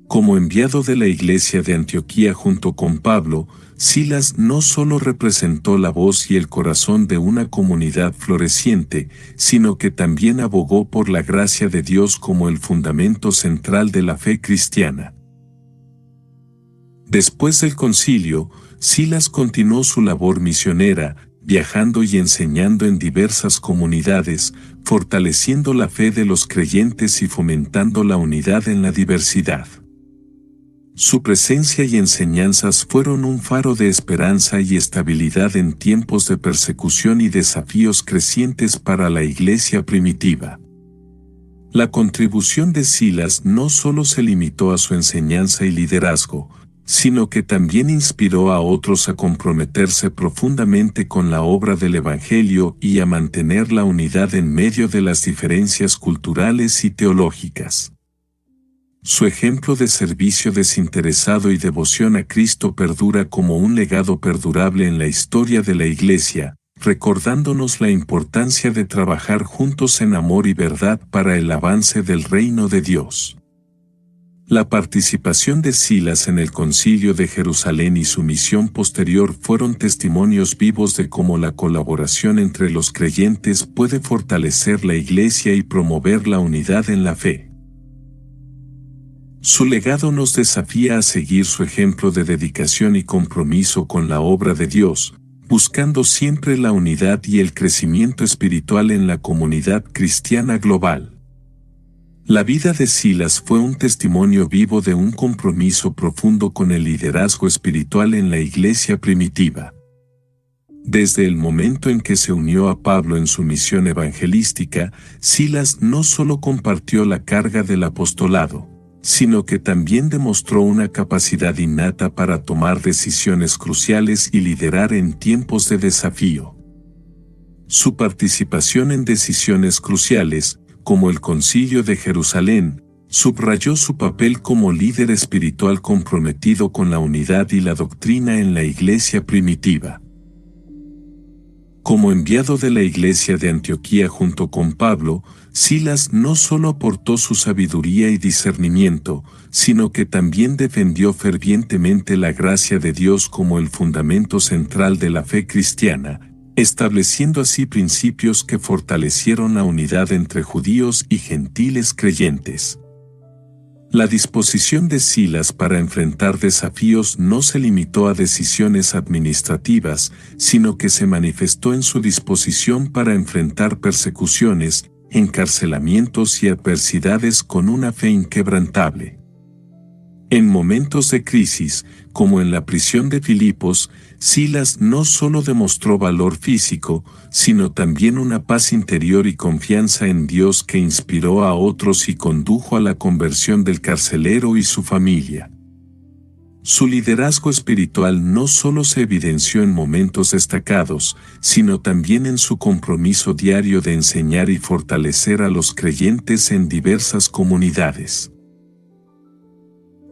Como enviado de la iglesia de Antioquía junto con Pablo, Silas no solo representó la voz y el corazón de una comunidad floreciente, sino que también abogó por la gracia de Dios como el fundamento central de la fe cristiana. Después del concilio, Silas continuó su labor misionera, viajando y enseñando en diversas comunidades, fortaleciendo la fe de los creyentes y fomentando la unidad en la diversidad. Su presencia y enseñanzas fueron un faro de esperanza y estabilidad en tiempos de persecución y desafíos crecientes para la iglesia primitiva. La contribución de Silas no solo se limitó a su enseñanza y liderazgo, sino que también inspiró a otros a comprometerse profundamente con la obra del Evangelio y a mantener la unidad en medio de las diferencias culturales y teológicas. Su ejemplo de servicio desinteresado y devoción a Cristo perdura como un legado perdurable en la historia de la Iglesia, recordándonos la importancia de trabajar juntos en amor y verdad para el avance del reino de Dios. La participación de Silas en el Concilio de Jerusalén y su misión posterior fueron testimonios vivos de cómo la colaboración entre los creyentes puede fortalecer la Iglesia y promover la unidad en la fe. Su legado nos desafía a seguir su ejemplo de dedicación y compromiso con la obra de Dios, buscando siempre la unidad y el crecimiento espiritual en la comunidad cristiana global. La vida de Silas fue un testimonio vivo de un compromiso profundo con el liderazgo espiritual en la iglesia primitiva. Desde el momento en que se unió a Pablo en su misión evangelística, Silas no solo compartió la carga del apostolado, sino que también demostró una capacidad innata para tomar decisiones cruciales y liderar en tiempos de desafío. Su participación en decisiones cruciales, como el Concilio de Jerusalén, subrayó su papel como líder espiritual comprometido con la unidad y la doctrina en la iglesia primitiva. Como enviado de la iglesia de Antioquía junto con Pablo, Silas no solo aportó su sabiduría y discernimiento, sino que también defendió fervientemente la gracia de Dios como el fundamento central de la fe cristiana, estableciendo así principios que fortalecieron la unidad entre judíos y gentiles creyentes. La disposición de Silas para enfrentar desafíos no se limitó a decisiones administrativas, sino que se manifestó en su disposición para enfrentar persecuciones, encarcelamientos y adversidades con una fe inquebrantable. En momentos de crisis, como en la prisión de Filipos, Silas no solo demostró valor físico, sino también una paz interior y confianza en Dios que inspiró a otros y condujo a la conversión del carcelero y su familia. Su liderazgo espiritual no solo se evidenció en momentos destacados, sino también en su compromiso diario de enseñar y fortalecer a los creyentes en diversas comunidades.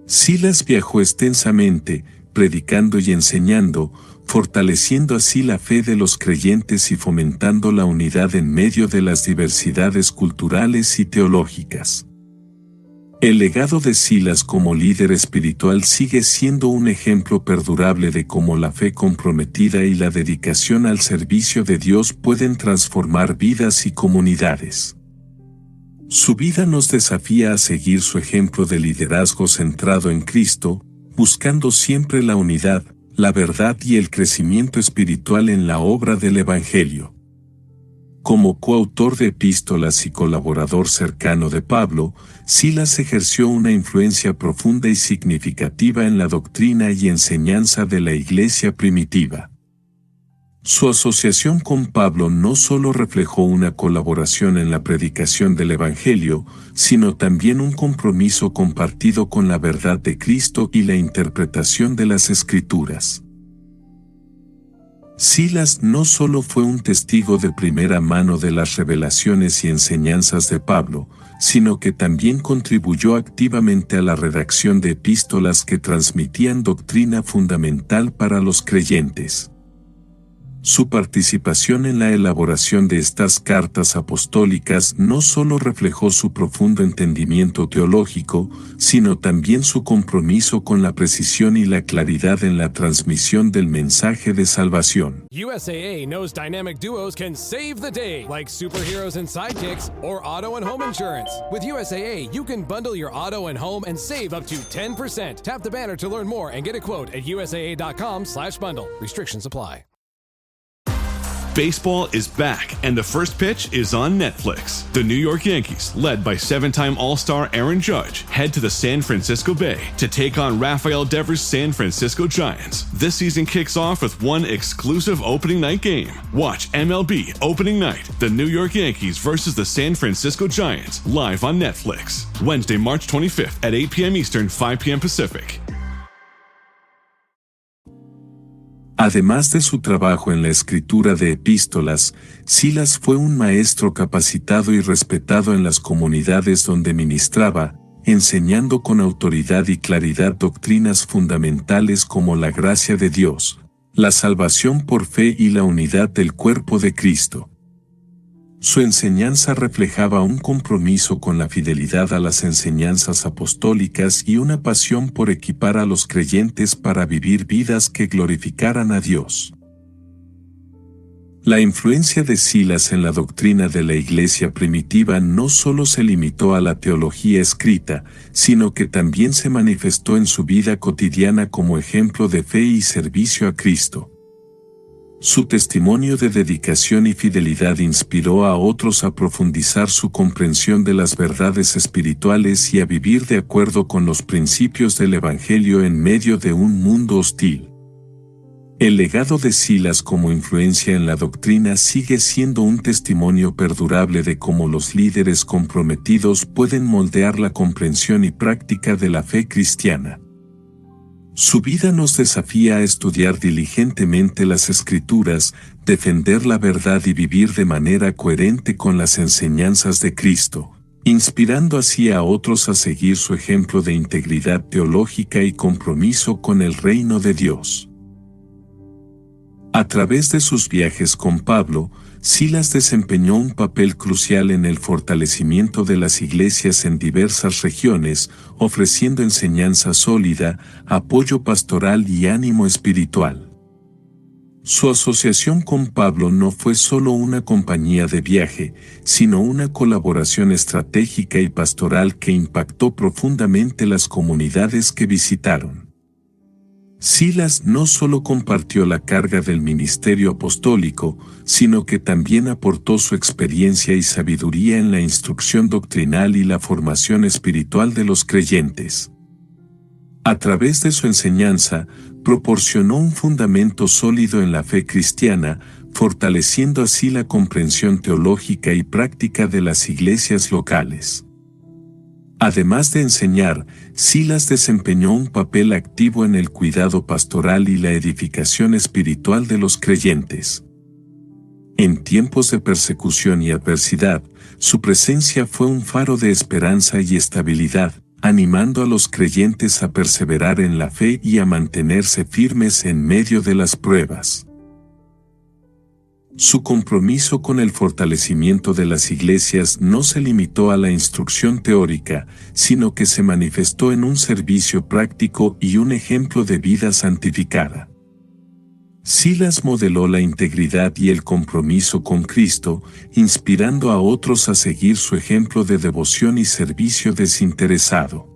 Silas viajó extensamente, predicando y enseñando, fortaleciendo así la fe de los creyentes y fomentando la unidad en medio de las diversidades culturales y teológicas. El legado de Silas como líder espiritual sigue siendo un ejemplo perdurable de cómo la fe comprometida y la dedicación al servicio de Dios pueden transformar vidas y comunidades. Su vida nos desafía a seguir su ejemplo de liderazgo centrado en Cristo, buscando siempre la unidad, la verdad y el crecimiento espiritual en la obra del Evangelio. Como coautor de epístolas y colaborador cercano de Pablo, Silas ejerció una influencia profunda y significativa en la doctrina y enseñanza de la iglesia primitiva. Su asociación con Pablo no solo reflejó una colaboración en la predicación del Evangelio, sino también un compromiso compartido con la verdad de Cristo y la interpretación de las Escrituras. Silas no solo fue un testigo de primera mano de las revelaciones y enseñanzas de Pablo, sino que también contribuyó activamente a la redacción de epístolas que transmitían doctrina fundamental para los creyentes. Su participación en la elaboración de estas cartas apostólicas no solo reflejó su profundo entendimiento teológico, sino también su compromiso con la precisión y la claridad en la transmisión del mensaje de salvación. USAA knows dynamic duos can save the day, like superheroes and sidekicks, or auto and home insurance. With USAA, you can bundle your auto and home and save up to 10%. Tap the banner to learn more and get a quote at USAA.com/bundle. Restrictions apply. Baseball is back, and the first pitch is on Netflix. The New York Yankees, led by seven-time All-Star Aaron Judge, head to the San Francisco Bay to take on Rafael Devers' San Francisco Giants. This season kicks off with one exclusive opening night game. Watch MLB Opening Night, the New York Yankees versus the San Francisco Giants, live on Netflix. Wednesday, March 25th at 8 p.m. Eastern, 5 p.m. Pacific. Además de su trabajo en la escritura de epístolas, Silas fue un maestro capacitado y respetado en las comunidades donde ministraba, enseñando con autoridad y claridad doctrinas fundamentales como la gracia de Dios, la salvación por fe y la unidad del cuerpo de Cristo. Su enseñanza reflejaba un compromiso con la fidelidad a las enseñanzas apostólicas y una pasión por equipar a los creyentes para vivir vidas que glorificaran a Dios. La influencia de Silas en la doctrina de la iglesia primitiva no solo se limitó a la teología escrita, sino que también se manifestó en su vida cotidiana como ejemplo de fe y servicio a Cristo. Su testimonio de dedicación y fidelidad inspiró a otros a profundizar su comprensión de las verdades espirituales y a vivir de acuerdo con los principios del Evangelio en medio de un mundo hostil. El legado de Silas como influencia en la doctrina sigue siendo un testimonio perdurable de cómo los líderes comprometidos pueden moldear la comprensión y práctica de la fe cristiana. Su vida nos desafía a estudiar diligentemente las Escrituras, defender la verdad y vivir de manera coherente con las enseñanzas de Cristo, inspirando así a otros a seguir su ejemplo de integridad teológica y compromiso con el reino de Dios. A través de sus viajes con Pablo, Silas desempeñó un papel crucial en el fortalecimiento de las iglesias en diversas regiones, ofreciendo enseñanza sólida, apoyo pastoral y ánimo espiritual. Su asociación con Pablo no fue solo una compañía de viaje, sino una colaboración estratégica y pastoral que impactó profundamente las comunidades que visitaron. Silas no solo compartió la carga del ministerio apostólico, sino que también aportó su experiencia y sabiduría en la instrucción doctrinal y la formación espiritual de los creyentes. A través de su enseñanza, proporcionó un fundamento sólido en la fe cristiana, fortaleciendo así la comprensión teológica y práctica de las iglesias locales. Además de enseñar, Silas desempeñó un papel activo en el cuidado pastoral y la edificación espiritual de los creyentes. En tiempos de persecución y adversidad, su presencia fue un faro de esperanza y estabilidad, animando a los creyentes a perseverar en la fe y a mantenerse firmes en medio de las pruebas. Su compromiso con el fortalecimiento de las iglesias no se limitó a la instrucción teórica, sino que se manifestó en un servicio práctico y un ejemplo de vida santificada. Silas modeló la integridad y el compromiso con Cristo, inspirando a otros a seguir su ejemplo de devoción y servicio desinteresado.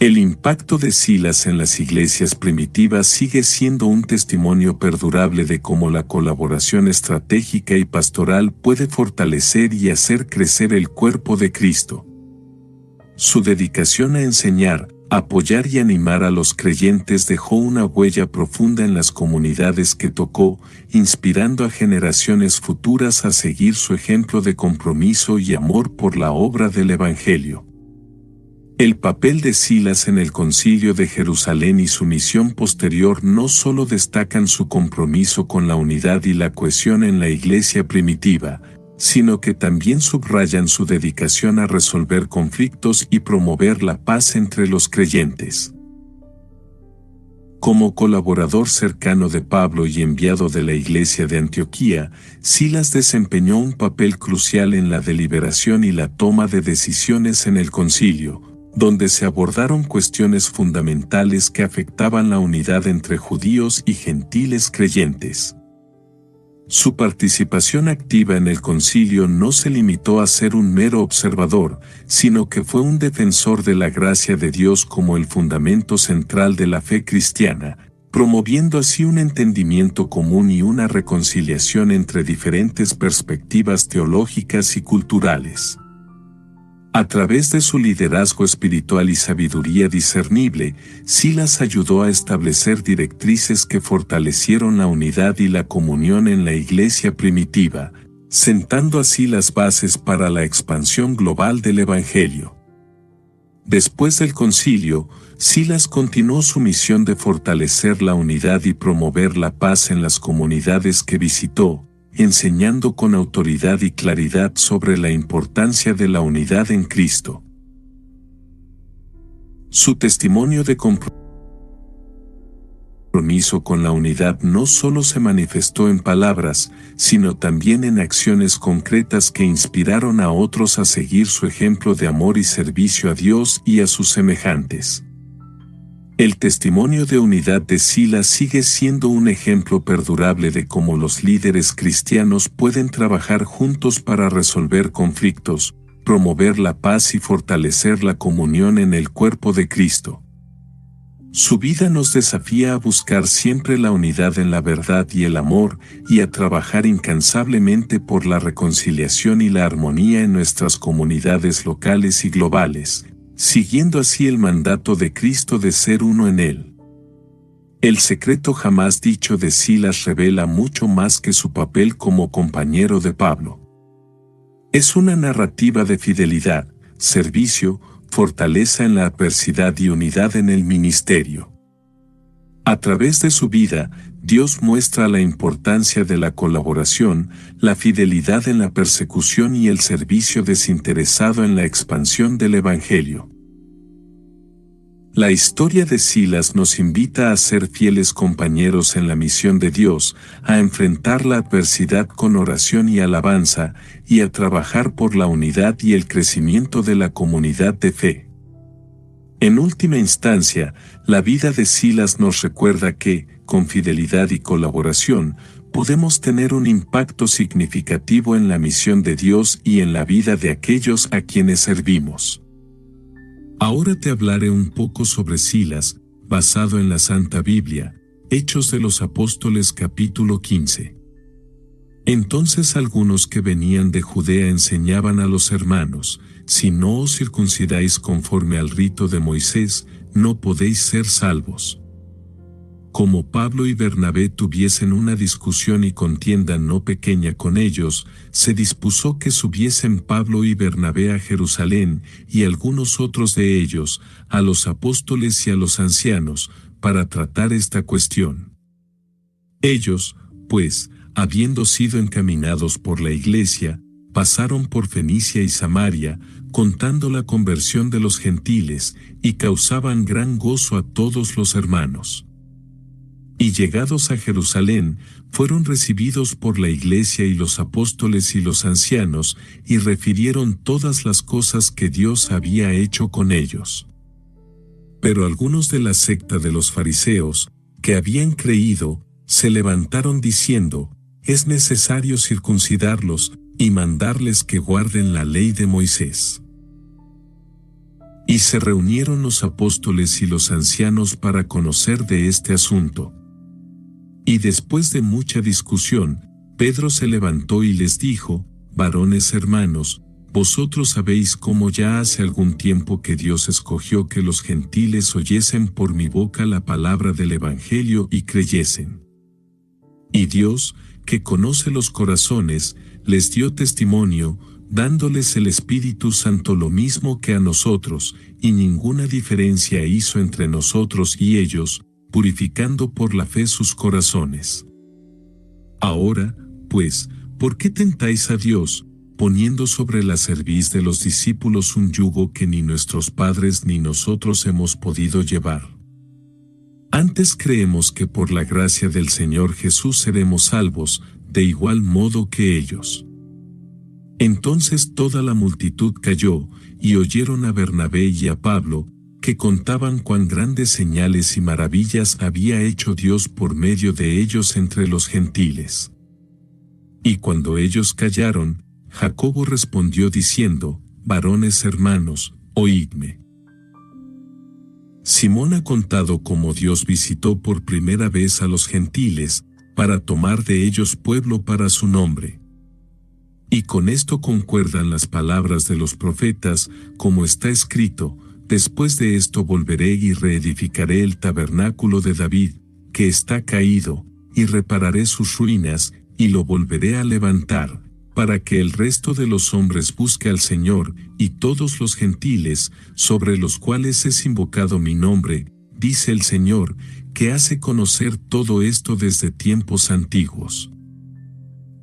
El impacto de Silas en las iglesias primitivas sigue siendo un testimonio perdurable de cómo la colaboración estratégica y pastoral puede fortalecer y hacer crecer el cuerpo de Cristo. Su dedicación a enseñar, apoyar y animar a los creyentes dejó una huella profunda en las comunidades que tocó, inspirando a generaciones futuras a seguir su ejemplo de compromiso y amor por la obra del Evangelio. El papel de Silas en el Concilio de Jerusalén y su misión posterior no solo destacan su compromiso con la unidad y la cohesión en la iglesia primitiva, sino que también subrayan su dedicación a resolver conflictos y promover la paz entre los creyentes. Como colaborador cercano de Pablo y enviado de la iglesia de Antioquía, Silas desempeñó un papel crucial en la deliberación y la toma de decisiones en el concilio, donde se abordaron cuestiones fundamentales que afectaban la unidad entre judíos y gentiles creyentes. Su participación activa en el concilio no se limitó a ser un mero observador, sino que fue un defensor de la gracia de Dios como el fundamento central de la fe cristiana, promoviendo así un entendimiento común y una reconciliación entre diferentes perspectivas teológicas y culturales. A través de su liderazgo espiritual y sabiduría discernible, Silas ayudó a establecer directrices que fortalecieron la unidad y la comunión en la iglesia primitiva, sentando así las bases para la expansión global del Evangelio. Después del concilio, Silas continuó su misión de fortalecer la unidad y promover la paz en las comunidades que visitó, enseñando con autoridad y claridad sobre la importancia de la unidad en Cristo. Su testimonio de compromiso con la unidad no solo se manifestó en palabras, sino también en acciones concretas que inspiraron a otros a seguir su ejemplo de amor y servicio a Dios y a sus semejantes. El testimonio de unidad de Silas sigue siendo un ejemplo perdurable de cómo los líderes cristianos pueden trabajar juntos para resolver conflictos, promover la paz y fortalecer la comunión en el cuerpo de Cristo. Su vida nos desafía a buscar siempre la unidad en la verdad y el amor y a trabajar incansablemente por la reconciliación y la armonía en nuestras comunidades locales y globales, siguiendo así el mandato de Cristo de ser uno en Él. El secreto jamás dicho de Silas revela mucho más que su papel como compañero de Pablo. Es una narrativa de fidelidad, servicio, fortaleza en la adversidad y unidad en el ministerio. A través de su vida, Dios muestra la importancia de la colaboración, la fidelidad en la persecución y el servicio desinteresado en la expansión del Evangelio. La historia de Silas nos invita a ser fieles compañeros en la misión de Dios, a enfrentar la adversidad con oración y alabanza, y a trabajar por la unidad y el crecimiento de la comunidad de fe. En última instancia, la vida de Silas nos recuerda que, con fidelidad y colaboración, podemos tener un impacto significativo en la misión de Dios y en la vida de aquellos a quienes servimos. Ahora te hablaré un poco sobre Silas, basado en la Santa Biblia, Hechos de los Apóstoles capítulo 15. Entonces algunos que venían de Judea enseñaban a los hermanos: si no os circuncidáis conforme al rito de Moisés, no podéis ser salvos. Como Pablo y Bernabé tuviesen una discusión y contienda no pequeña con ellos, se dispuso que subiesen Pablo y Bernabé a Jerusalén, y algunos otros de ellos, a los apóstoles y a los ancianos, para tratar esta cuestión. Ellos, pues, habiendo sido encaminados por la iglesia, pasaron por Fenicia y Samaria, contando la conversión de los gentiles, y causaban gran gozo a todos los hermanos. Y llegados a Jerusalén, fueron recibidos por la iglesia y los apóstoles y los ancianos, y refirieron todas las cosas que Dios había hecho con ellos. Pero algunos de la secta de los fariseos, que habían creído, se levantaron diciendo: es necesario circuncidarlos y mandarles que guarden la ley de Moisés. Y se reunieron los apóstoles y los ancianos para conocer de este asunto. Y después de mucha discusión, Pedro se levantó y les dijo: varones hermanos, vosotros sabéis cómo ya hace algún tiempo que Dios escogió que los gentiles oyesen por mi boca la palabra del Evangelio y creyesen. Y Dios, que conoce los corazones, les dio testimonio, dándoles el Espíritu Santo lo mismo que a nosotros, y ninguna diferencia hizo entre nosotros y ellos, purificando por la fe sus corazones. Ahora, pues, ¿por qué tentáis a Dios, poniendo sobre la cerviz de los discípulos un yugo que ni nuestros padres ni nosotros hemos podido llevar? Antes creemos que por la gracia del Señor Jesús seremos salvos, de igual modo que ellos. Entonces toda la multitud cayó, y oyeron a Bernabé y a Pablo, que contaban cuán grandes señales y maravillas había hecho Dios por medio de ellos entre los gentiles. Y cuando ellos callaron, Jacobo respondió diciendo: varones hermanos, oídme. Simón ha contado cómo Dios visitó por primera vez a los gentiles, para tomar de ellos pueblo para su nombre. Y con esto concuerdan las palabras de los profetas, como está escrito: después de esto volveré y reedificaré el tabernáculo de David, que está caído, y repararé sus ruinas, y lo volveré a levantar, para que el resto de los hombres busque al Señor, y todos los gentiles, sobre los cuales es invocado mi nombre, dice el Señor, que hace conocer todo esto desde tiempos antiguos.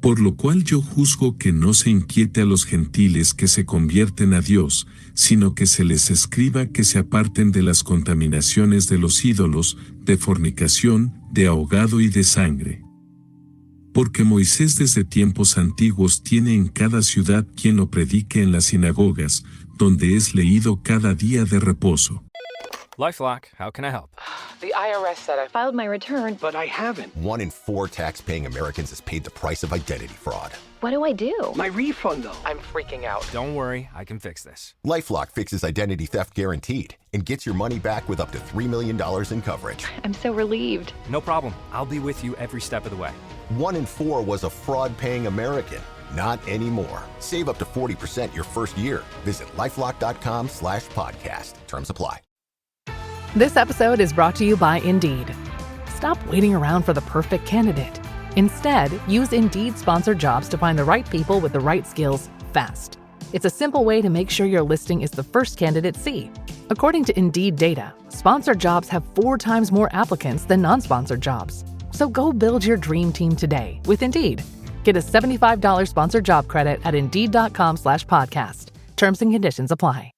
Por lo cual yo juzgo que no se inquiete a los gentiles que se convierten a Dios, sino que se les escriba que se aparten de las contaminaciones de los ídolos, de fornicación, de ahogado y de sangre. Porque Moisés desde tiempos antiguos tiene en cada ciudad quien lo predique en las sinagogas, donde es leído cada día de reposo. LifeLock, how can I help? The IRS said I filed my return, But I haven't. 1 in 4 tax-paying Americans has paid the price of identity fraud. what do I do? My refund, though. I'm freaking out. Don't worry, I can fix this. LifeLock fixes identity theft guaranteed and gets your money back with up to $3 million in coverage. I'm so relieved. No problem. I'll be with you every step of the way. 1 in 4 was a fraud-paying American. Not anymore. Save up to 40% your first year. Visit LifeLock.com/podcast. Terms apply. This episode is brought to you by Indeed. Stop waiting around for the perfect candidate. Instead, use Indeed sponsored jobs to find the right people with the right skills fast. It's a simple way to make sure your listing is the first candidates see. According to Indeed data, sponsored jobs have 4 times more applicants than non-sponsored jobs. So go build your dream team today with Indeed. Get a $75 sponsored job credit at Indeed.com/podcast. Terms and conditions apply.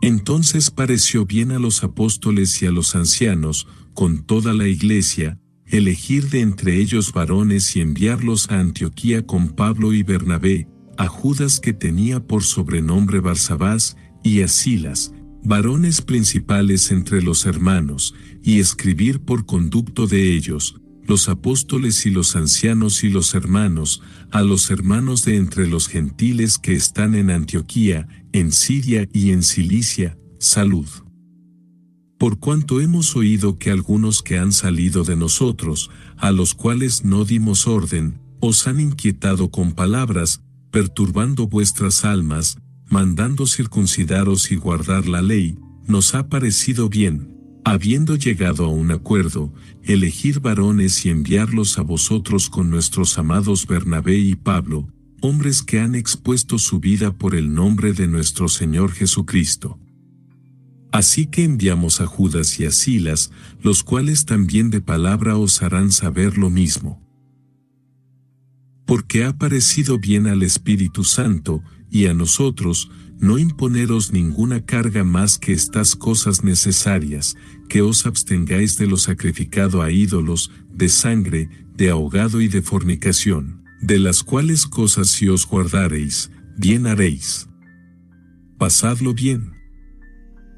Entonces pareció bien a los apóstoles y a los ancianos, con toda la iglesia, elegir de entre ellos varones y enviarlos a Antioquía con Pablo y Bernabé, a Judas que tenía por sobrenombre Barsabás, y a Silas, varones principales entre los hermanos, y escribir por conducto de ellos, los apóstoles y los ancianos y los hermanos, a los hermanos de entre los gentiles que están en Antioquía, en Siria y en Cilicia, salud. Por cuanto hemos oído que algunos que han salido de nosotros, a los cuales no dimos orden, os han inquietado con palabras, perturbando vuestras almas, mandando circuncidaros y guardar la ley, nos ha parecido bien, habiendo llegado a un acuerdo, elegir varones y enviarlos a vosotros con nuestros amados Bernabé y Pablo, hombres que han expuesto su vida por el nombre de nuestro Señor Jesucristo. Así que enviamos a Judas y a Silas, los cuales también de palabra os harán saber lo mismo. Porque ha parecido bien al Espíritu Santo, y a nosotros, no imponeros ninguna carga más que estas cosas necesarias, que os abstengáis de lo sacrificado a ídolos, de sangre, de ahogado y de fornicación, de las cuales cosas si os guardareis, bien haréis. Pasadlo bien.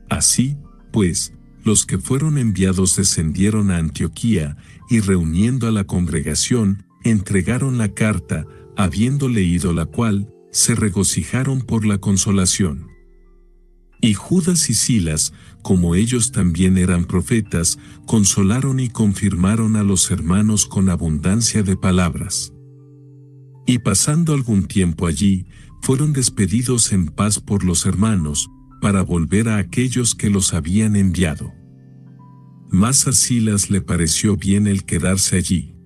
Así, pues, los que fueron enviados descendieron a Antioquía y reuniendo a la congregación, entregaron la carta, habiendo leído la cual, se regocijaron por la consolación. Y Judas y Silas, como ellos también eran profetas, consolaron y confirmaron a los hermanos con abundancia de palabras. Y pasando algún tiempo allí, fueron despedidos en paz por los hermanos, para volver a aquellos que los habían enviado. Mas a Silas le pareció bien el quedarse allí.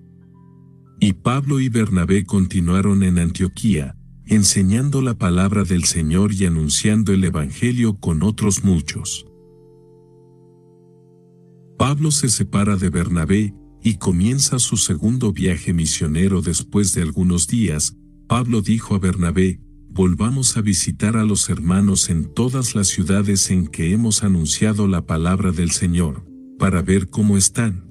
Y Pablo y Bernabé continuaron en Antioquía, enseñando la palabra del Señor y anunciando el Evangelio con otros muchos. Pablo se separa de Bernabé y comienza su segundo viaje misionero. Después de algunos días, Pablo dijo a Bernabé: volvamos a visitar a los hermanos en todas las ciudades en que hemos anunciado la palabra del Señor, para ver cómo están.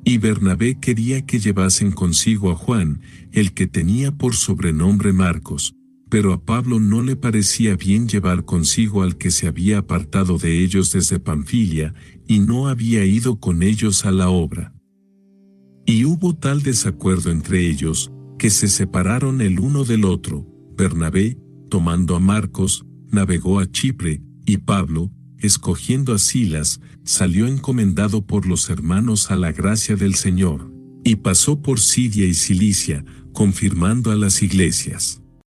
Y Bernabé quería que llevasen consigo a Juan, el que tenía por sobrenombre Marcos, pero a Pablo no le parecía bien llevar consigo al que se había apartado de ellos desde Panfilia, y no había ido con ellos a la obra. Y hubo tal desacuerdo entre ellos, que se separaron el uno del otro. Bernabé, tomando a Marcos, navegó a Chipre, y Pablo, escogiendo a Silas, salió encomendado por los hermanos a la gracia del Señor, y pasó por Siria y Cilicia, confirmando a las iglesias.